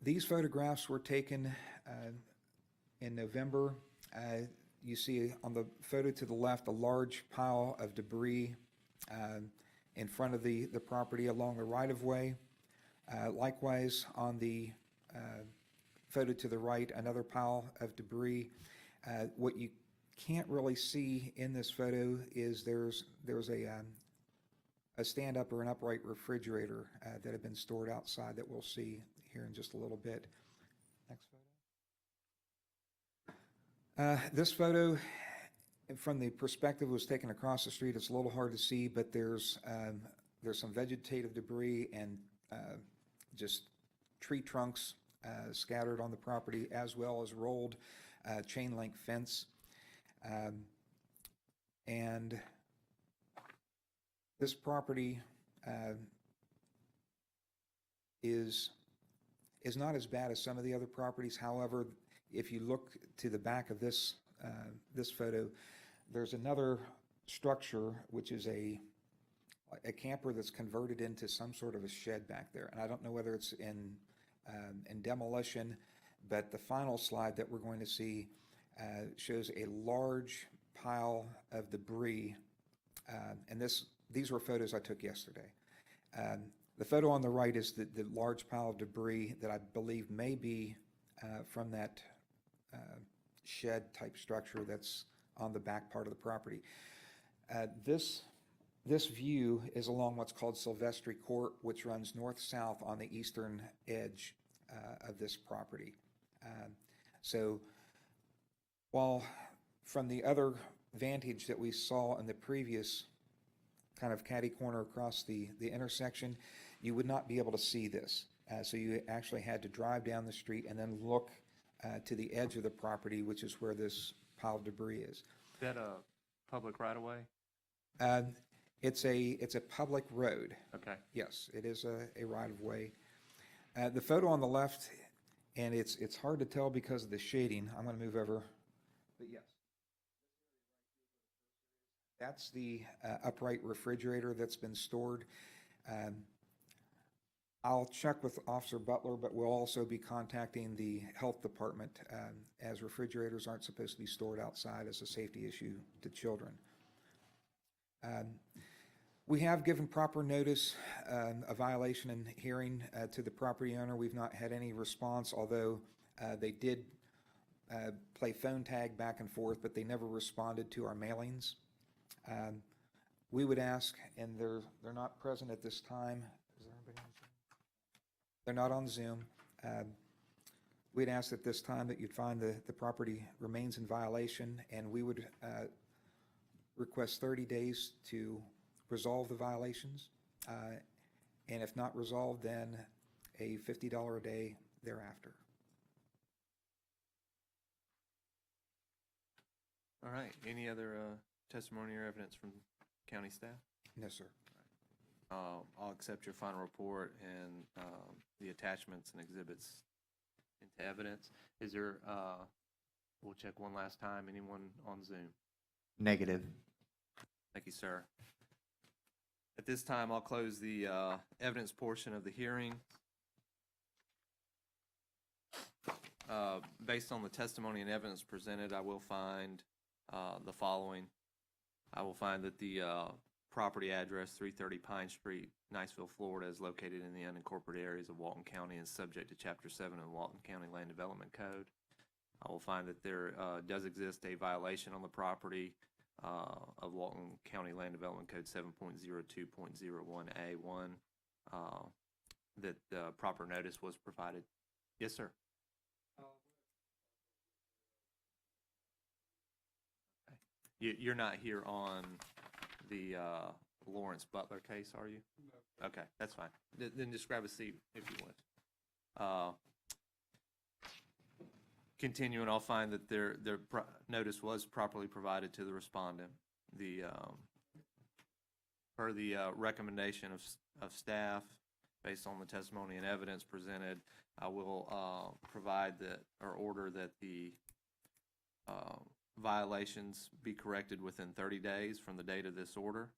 These photographs were taken in November. You see on the photo to the left a large pile of debris in front of the property along the right-of-way. Likewise, on the photo to the right, another pile of debris. What you can't really see in this photo is there's a stand-up or an upright refrigerator that had been stored outside that we'll see here in just a little bit. Next photo. This photo, from the perspective, was taken across the street. It's a little hard to see, but there's some vegetative debris and just tree trunks scattered on the property, as well as rolled chain link fence. And this property is not as bad as some of the other properties. However, if you look to the back of this photo, there's another structure which is a camper that's converted into some sort of a shed back there. And I don't know whether it's in demolition, but the final slide that we're going to see shows a large pile of debris. And these were photos I took yesterday. The photo on the right is the large pile of debris that I believe may be from that shed-type structure that's on the back part of the property. This view is along what's called Silvestri Court, which runs north-south on the eastern edge of this property. So while from the other vantage that we saw in the previous kind of catty corner across the intersection, you would not be able to see this. So you actually had to drive down the street and then look to the edge of the property, which is where this pile of debris is. Is that a public right-of-way? It's a public road. Okay. Yes, it is a right-of-way. The photo on the left, and it's hard to tell because of the shading. I'm going to move over. But yes. That's the upright refrigerator that's been stored. I'll check with Officer Butler, but we'll also be contacting the health department as refrigerators aren't supposed to be stored outside as a safety issue to children. We have given proper notice, a violation and hearing to the property owner. We've not had any response, although they did play phone tag back and forth, but they never responded to our mailings. We would ask, and they're not present at this time. Is there anybody on Zoom? They're not on Zoom. We'd ask at this time that you'd find the property remains in violation, and we would request 30 days to resolve the violations. And if not resolved, then a $50 a day thereafter. All right. Any other testimony or evidence from county staff? No, sir. I'll accept your final report and the attachments and exhibits into evidence. Is there, we'll check one last time, anyone on Zoom? Negative. Thank you, sir. At this time, I'll close the evidence portion of the hearing. Based on the testimony and evidence presented, I will find the following. I will find that the property address 330 Pine Street, Niceville, Florida, is located in the unincorporated areas of Walton County and subject to Chapter 7 of the Walton County Land Development Code. I will find that there does exist a violation on the property of Walton County Land Development Code 7.02.01A1, that proper notice was provided. Yes, sir. Okay. You're not here on the Lawrence Butler case, are you? No. Okay, that's fine. Then just grab a seat if you would. Continuing, I'll find that their notice was properly provided to the respondent. Per the recommendation of staff, based on the testimony and evidence presented, I will provide that or order that the violations be corrected within 30 days from the date of this order.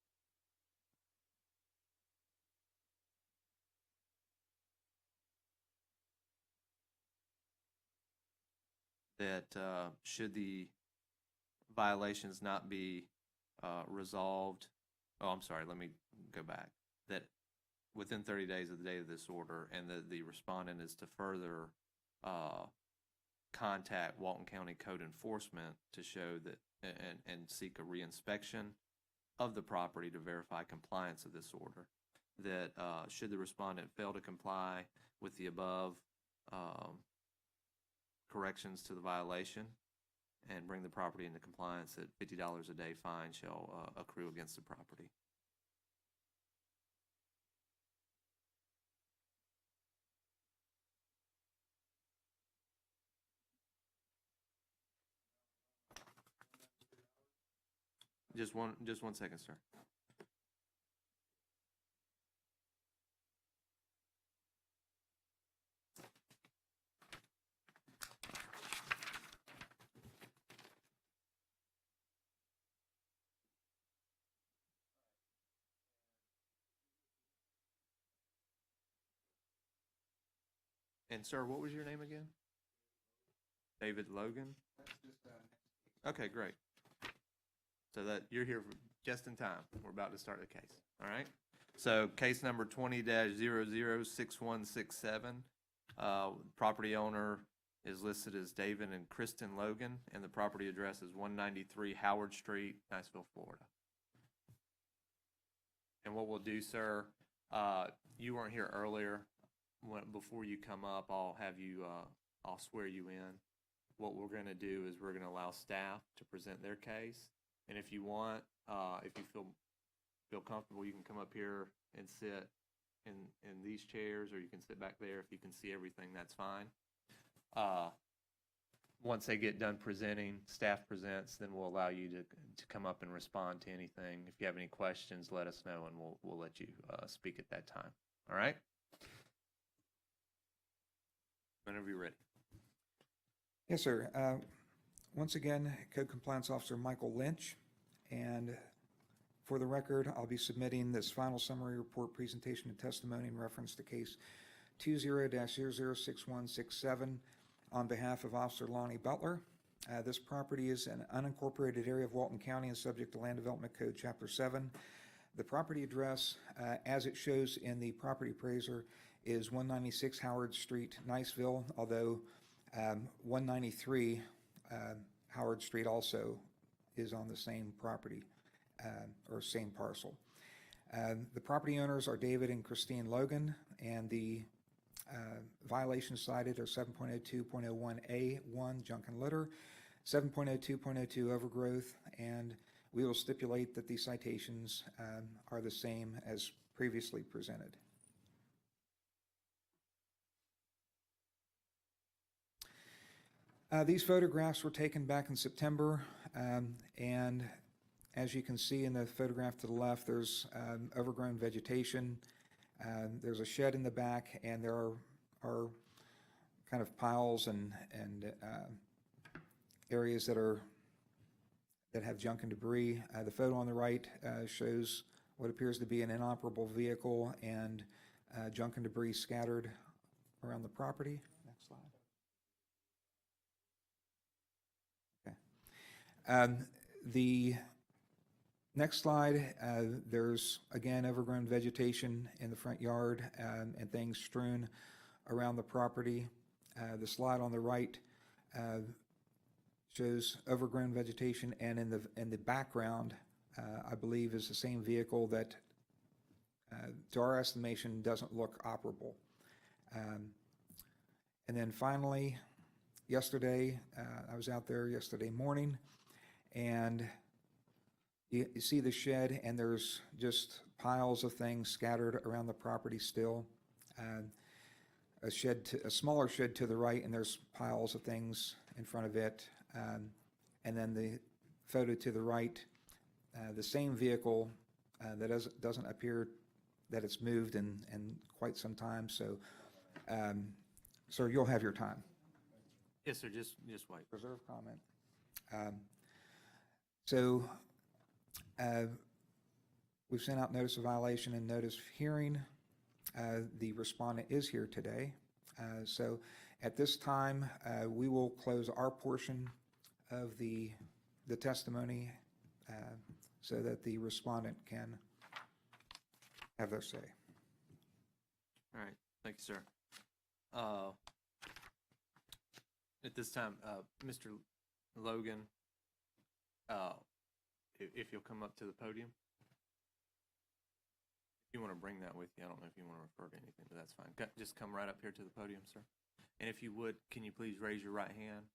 That should the violations not be resolved, I'm sorry, let me go back. That within 30 days of the date of this order, and that the respondent is to further contact Walton County Code Enforcement to show that and seek a reinspection of the property to verify compliance of this order. That should the respondent fail to comply with the above corrections to the violation and bring the property into compliance, that $50 a day fine shall accrue against the property. Just one second, sir. And sir, what was your name again? David Logan? Okay, great. So that you're here just in time. We're about to start the case. All right. So case number 20-006167. Property owner is listed as David and Kristen Logan, and the property address is 193 Howard Street, Niceville, Florida. And what we'll do, sir, you weren't here earlier. Before you come up, I'll have you, I'll swear you in. What we're going to do is we're going to allow staff to present their case. And if you want, if you feel comfortable, you can come up here and sit in these chairs, or you can sit back there. If you can see everything, that's fine. Once they get done presenting, staff presents, then we'll allow you to come up and respond to anything. If you have any questions, let us know, and we'll let you speak at that time. All right? Whenever you're ready. Yes, sir. Once again, Code Compliance Officer Michael Lynch, and for the record, I'll be submitting this final summary report presentation and testimony in reference to case 20-006167 on behalf of Officer Lonnie Butler. This property is an unincorporated area of Walton County and subject to Land Development Code Chapter 7. The property address, as it shows in the property appraiser, is 196 Howard Street, Niceville, although 193 Howard Street also is on the same property or same parcel. The property owners are David and Christine Logan, and the violations cited are 7.02.01A1 junk and litter, 7.02.02 overgrowth, and we will stipulate that these citations are the same as previously presented. These photographs were taken back in September, and as you can see in the photograph to the left, there's overgrown vegetation. There's a shed in the back, and there are kind of piles and areas that have junk and debris. The photo on the right shows what appears to be an inoperable vehicle and junk and debris scattered around the property. Next slide. Okay. The next slide, there's again overgrown vegetation in the front yard and things strewn around the property. The slide on the right shows overgrown vegetation, and in the background, I believe, is the same vehicle that, to our estimation, doesn't look operable. And then finally, yesterday, I was out there yesterday morning, and you see the shed, and there's just piles of things scattered around the property still. A smaller shed to the right, and there's piles of things in front of it. And then the photo to the right, the same vehicle that doesn't appear that it's moved in quite some time. So, sir, you'll have your time. Yes, sir. Just wait. Reserve comment. So we've sent out notice of violation and notice of hearing. The respondent is here today. So at this time, we will close our portion of the testimony so that the respondent can have their say. All right. Thank you, sir. At this time, Mr. Logan, if you'll come up to the podium. If you want to bring that with you, I don't know if you want to refer to anything, but that's fine. Just come right up here to the podium, sir. And if you would, can you please raise your right hand?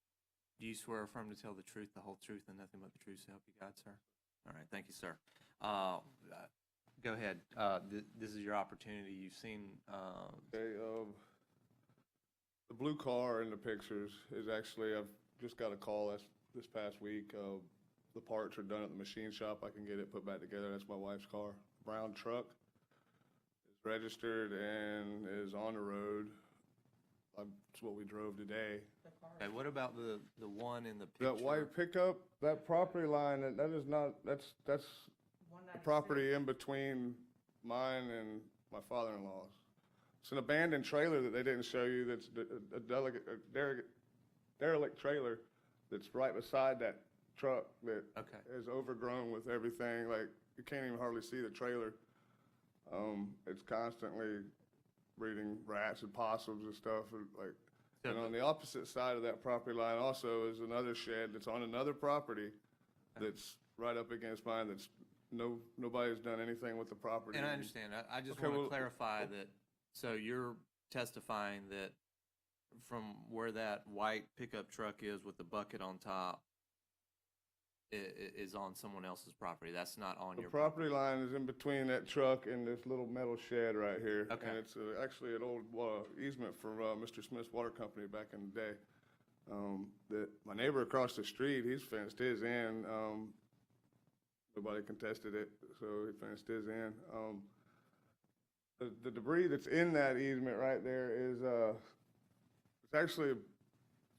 Do you swear or affirm to tell the truth, the whole truth, and nothing but the truth to help you God, sir? All right, thank you, sir. Go ahead. This is your opportunity. You've seen. Okay, the blue car in the pictures is actually, I've just got a call this past week. The parts are done at the machine shop. I can get it put back together. That's my wife's car. Brown truck is registered and is on the road. That's what we drove today. Okay, what about the one in the picture? That white pickup, that property line, that is not, that's the property in between mine and my father-in-law's. It's an abandoned trailer that they didn't show you. That's a derelict trailer that's right beside that truck that is overgrown with everything. Like, you can't even hardly see the trailer. It's constantly breeding rats and possums and stuff. Like, and on the opposite side of that property line also is another shed that's on another property that's right up against mine. That's nobody's done anything with the property. And I understand. I just want to clarify that. So you're testifying that from where that white pickup truck is with the bucket on top, is on someone else's property. That's not on The your property line is in between that truck and this little metal shed right here. Okay. And it's actually an old easement from Mr. Smith's water company back in the day. That my neighbor across the street, he's fenced his in. Nobody contested it, so he fenced his in. The debris that's in that easement right there is, it's actually,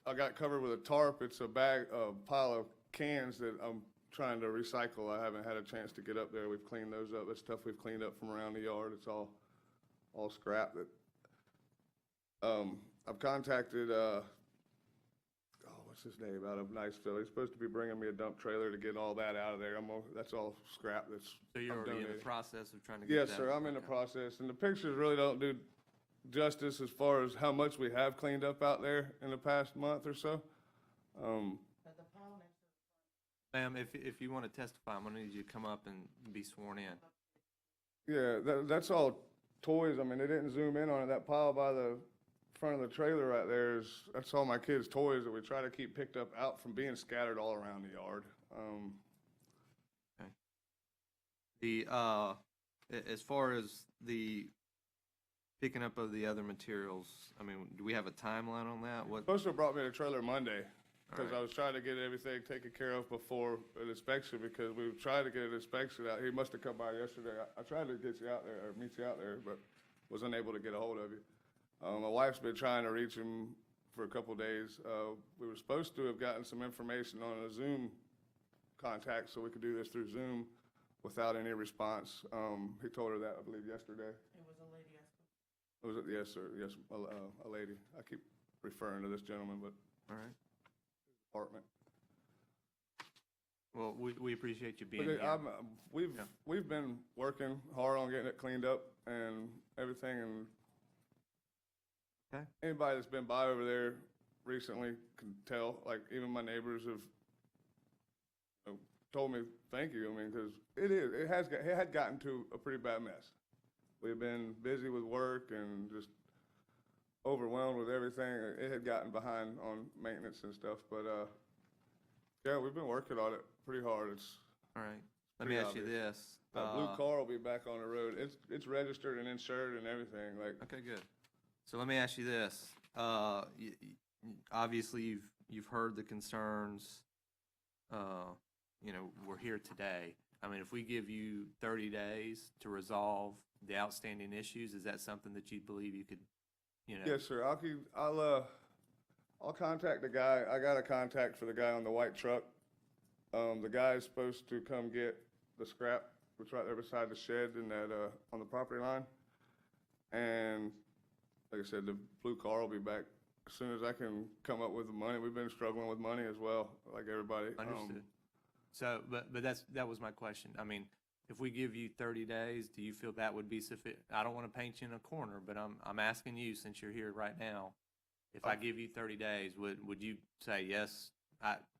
I got covered with a tarp. It's a pile of cans that I'm trying to recycle. I haven't had a chance to get up there. We've cleaned those up. That's stuff we've cleaned up from around the yard. It's all scrap that, I've contacted, what's his name, out of Niceville. He's supposed to be bringing me a dump trailer to get all that out of there. That's all scrap that's. So you're I'm already in the donating. process of trying to get Yes, that? sir, I'm in the Okay. process, and the pictures really don't do justice as far as how much we have cleaned up out there in the past month or so. Ma'am, if you want to testify, I'm going to need you to come up and be sworn in. Yeah, that's all toys. I mean, they didn't zoom in on it. That pile by the front of the trailer right there that's all my kids' toys that we try to keep picked up out from being scattered all around the yard. As far as the picking up of the other materials, I mean, do we have a timeline on that? What? Supposed to have brought me the trailer Monday, because All right. I was trying to get everything taken care of before an inspection, because we tried to get an inspection out. He must have come by yesterday. I tried to get you out there, or meet you out there, but was unable to get a hold of you. My wife's been trying to reach him for a couple days. We were supposed to have gotten some information on a Zoom contact, so we could do this through Zoom without any response. He told her that, I believe, yesterday. It was a lady asking. Was it? Yes, sir. Yes, a lady. I keep referring to this gentleman, but All right. apartment. Well, we appreciate you being But here. we've been working hard on getting it cleaned up and everything, and Okay. anybody that's been by over there recently can tell. Like, even my neighbors have told me thank you. I mean, because it had gotten to a pretty bad mess. We've been busy with work and just overwhelmed with everything. It had gotten behind on maintenance and stuff, but yeah, we've been working on it pretty hard. It's All right. Let me pretty ask you obvious. this. that blue car will be back on the road. It's registered and insured and everything. Like, Okay, good. So let me ask you this. Obviously, you've heard the concerns. We're here today. I mean, if we give you 30 days to resolve the outstanding issues, is that something that you believe you could, yes, sir. I'll contact the guy. I got a contact for the guy on the white truck. The guy is supposed to come get the scrap, which is right there beside the shed in that on the property line. And like I said, the blue car will be back as soon as I can come up with the money. We've been struggling with money as well, like everybody. understood? So, but that was my question. I mean, if we give you 30 days, do you feel that would be sufficient? I don't want to paint you in a corner, but I'm asking you, since you're here right now, if I give you 30 days, would you say, yes,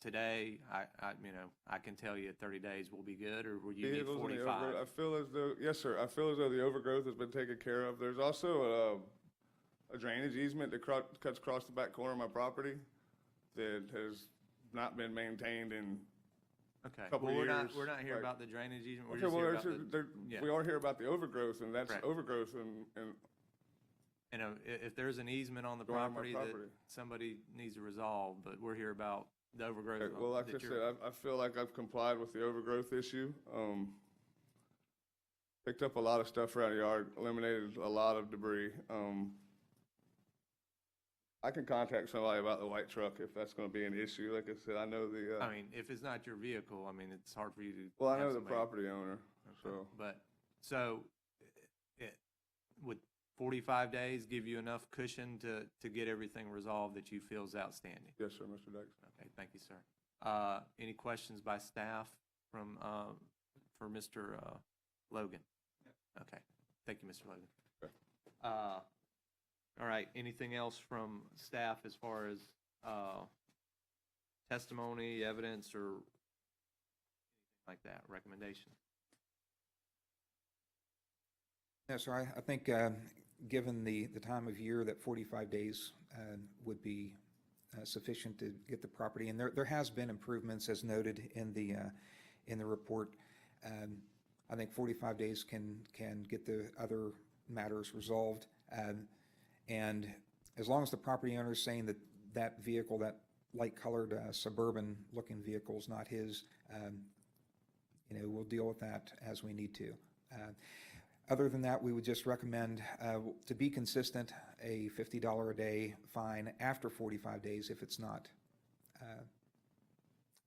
today, I can tell you 30 days will be good, or would you need Vehicles and the 45? overgrowth, I feel as though, yes, sir, I feel as though the overgrowth has been taken care of. There's also a drainage easement that cuts across the back corner of my property that has not been maintained in Okay. couple Well, we're years, not here like- about the drainage easement. We're Okay, just well, here there's about the, yeah. we are here about the overgrowth, and that's Correct. overgrowth, and If there's an easement on the Going on my property that property. somebody needs to resolve, but we're here about the overgrowth. okay, well, like I that said, you're- I feel like I've complied with the overgrowth issue. Picked up a lot of stuff around the yard, eliminated a lot of debris. I can contact somebody about the white truck if that's gonna be an issue. Like I said, I know the, I mean, if it's not your vehicle, I mean, it's hard for you to. well, I have know the somebody- property owner, Okay. so. But, would 45 days give you enough cushion to get everything resolved that you feel is outstanding? Yes, sir, Mr. Dex. Okay, thank you, sir. Any questions by staff for Mr. Logan? Okay, thank you, Mr. Logan. Okay. All right, anything else from staff as far as testimony, evidence, or anything like that, recommendation? No, sir, I think, given the time of year, that 45 days would be sufficient to get the property. And there has been improvements as noted in the report. I think 45 days can get the other matters resolved. And as long as the property owner is saying that that vehicle, that light-colored suburban-looking vehicle is not his, we'll deal with that as we need to. Other than that, we would just recommend, to be consistent, a $50 a day fine after 45 days if it's not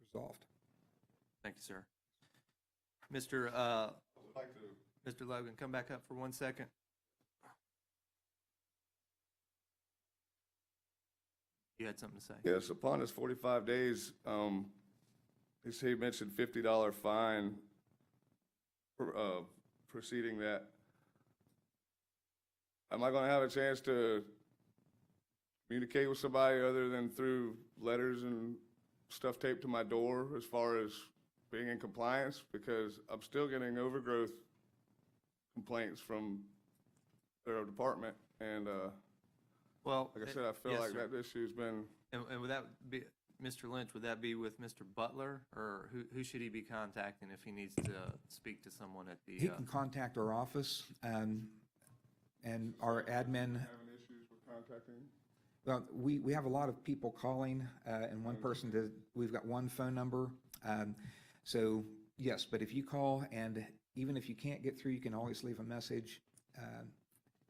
resolved. Thank you, sir. Mr. Mr. Logan, come back up for 1 second. You had something to say? Yes, upon his 45 days, he mentioned $50 fine for preceding that. Am I going to have a chance to communicate with somebody other than through letters and stuff taped to my door as far as being in compliance? Because I'm still getting overgrowth complaints from their department, and Well, like I said, I feel yes, like sir. that issue's been, And would that be, Mr. Lynch, would that be with Mr. Butler, or who should he be contacting if he needs to speak to someone at the? He can contact our office, and our admin. having issues with contacting. Well, we have a lot of people calling, and one person does, we've got one phone number. So yes, but if you call, and even if you can't get through, you can always leave a message.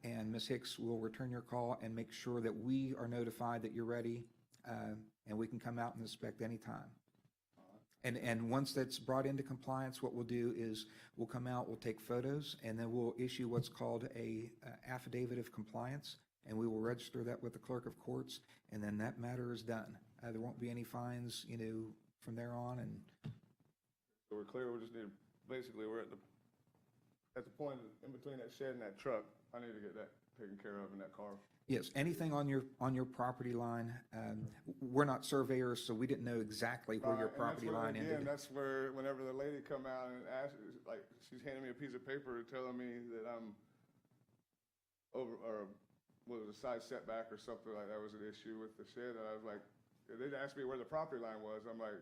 And Ms. Hicks will return your call and make sure that we are notified that you're ready, and we can come out and inspect anytime. And once that's brought into compliance, what we'll do is we'll come out, we'll take photos, and then we'll issue what's called a Affidavit of Compliance, and we will register that with the clerk of courts, and then that matter is done. There won't be any fines, from there on. And So we're clear, we just need, basically, we're at the point in between that shed and that truck. I need to get that taken care of in that car. yes, anything on your property line. We're not surveyors, so we didn't know exactly where your Right, and property that's where, line again, ended. that's where, whenever the lady come out and asked, like, she's handing me a piece of paper telling me that I'm over, or was it a side setback or something like that was an issue with the shed, and I was like, they asked me where the property line was. I'm like,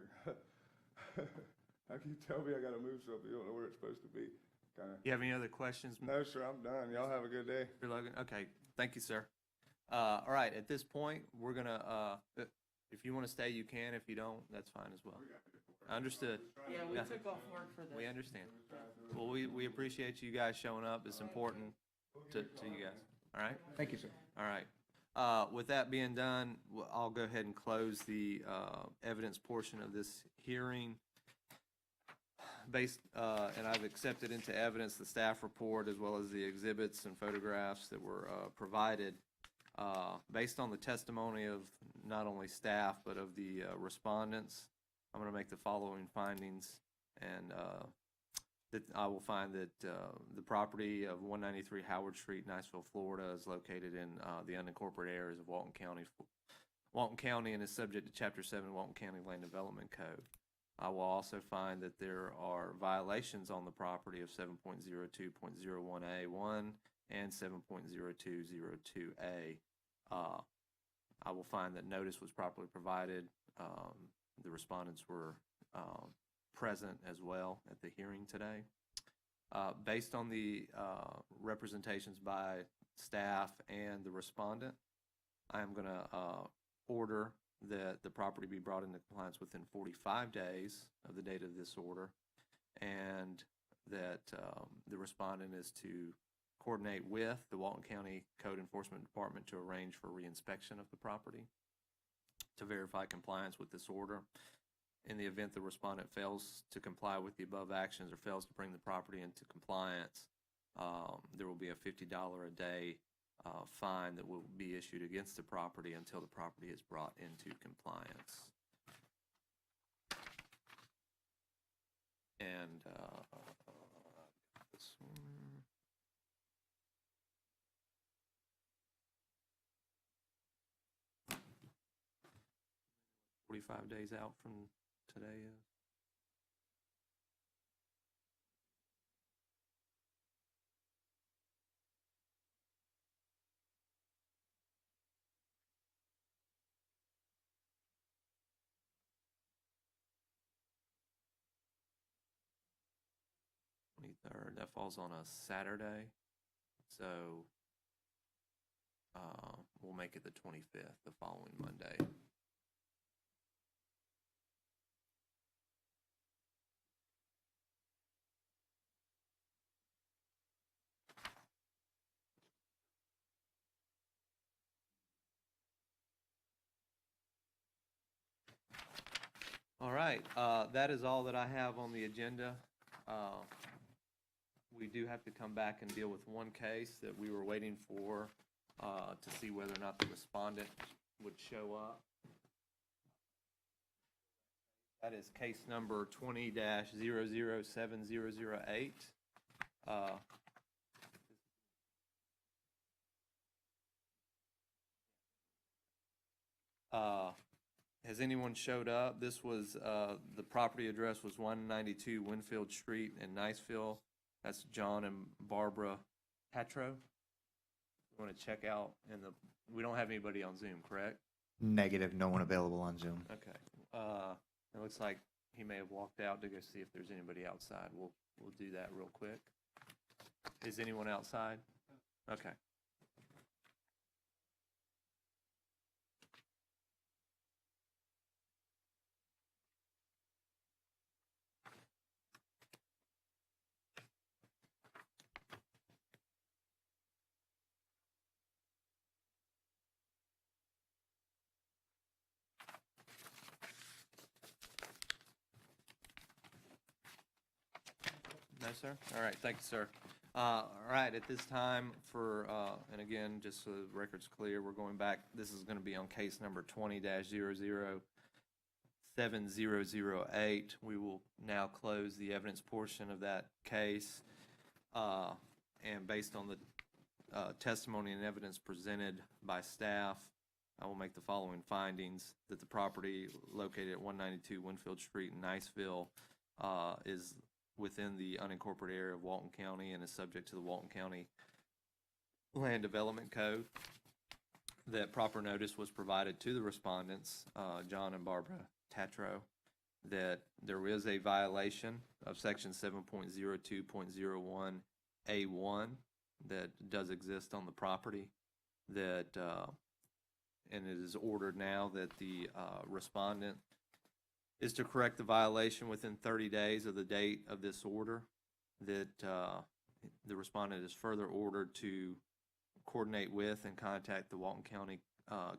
how can you tell me I gotta move something? You don't know where it's supposed to be, kinda. You have any other questions, No, sir, I'm done. Y'all have a good day. Mr. Logan? Okay, thank you, sir. All right, at this point, we're gonna, if you want to stay, you can. If you don't, that's fine as well. Understood. Yeah, we Yeah. took off work for this. We understand. Well, we appreciate you guys showing up. It's important to you guys. All right? Thank you, sir. All right. With that being done, I'll go ahead and close the evidence portion of this hearing. And I've accepted into evidence the staff report as well as the exhibits and photographs that were provided. Based on the testimony of not only staff but of the respondents, I'm going to make the following findings, and that I will find that the property of 193 Howard Street, Niceville, Florida, is located in the unincorporated areas of Walton County, and is subject to Chapter 7 Walton County Land Development Code. I will also find that there are violations on the property of 7.02.01A1 and 7.0202A. I will find that notice was properly provided. The respondents were present as well at the hearing today. Based on the representations by staff and the respondent, I am going to order that the property be brought into compliance within 45 days of the date of this order, and that the respondent is to coordinate with the Walton County Code Enforcement Department to arrange for reinspection of the property to verify compliance with this order. In the event the respondent fails to comply with the above actions or fails to bring the property into compliance, there will be a $50 a day fine that will be issued against the property until the property is brought into compliance. And this one. 45 days out from today is. 23rd. That falls on a Saturday. So we'll make it the 25th, the following Monday. All right, that is all that I have on the agenda. We do have to come back and deal with one case that we were waiting for to see whether or not the respondent would show up. That is case number 20-007008. Has anyone showed up? This was, the property address was 192 Winfield Street in Niceville. That's John and Barbara Tatro. You want to check out, we don't have anybody on Zoom, correct? Negative, no one available on Zoom. Okay. It looks like he may have walked out to go see if there's anybody outside. We'll do that real quick. Is anyone outside? Okay. No, sir? All right, thank you, sir. All right, at this time for, and again, just so the record's clear, we're going back, this is going to be on case number 20-007008. We will now close the evidence portion of that case. And based on the testimony and evidence presented by staff, I will make the following findings: that the property located at 192 Winfield Street in Niceville is within the unincorporated area of Walton County and is subject to the Walton County Land Development Code. That proper notice was provided to the respondents, John and Barbara Tatro, that there is a violation of section 7.02.01A1 that does exist on the property, that and it is ordered now that the respondent is to correct the violation within 30 days of the date of this order, that the respondent is further ordered to coordinate with and contact the Walton County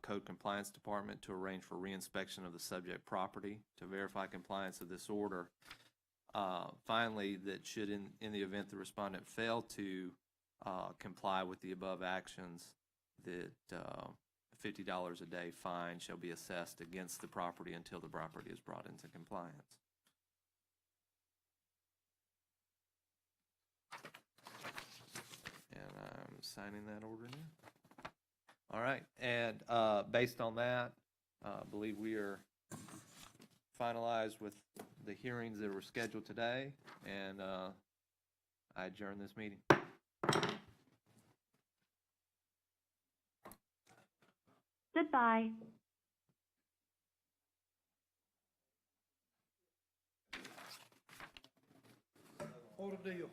Code Compliance Department to arrange for reinspection of the subject property to verify compliance of this order. Finally, that should, in the event the respondent fail to comply with the above actions, that $50 a day fine shall be assessed against the property until the property is brought into compliance. And I'm signing that order now. All right, and based on that, I believe we are finalized with the hearings that were scheduled today, and I adjourn this meeting. Goodbye. What a deal.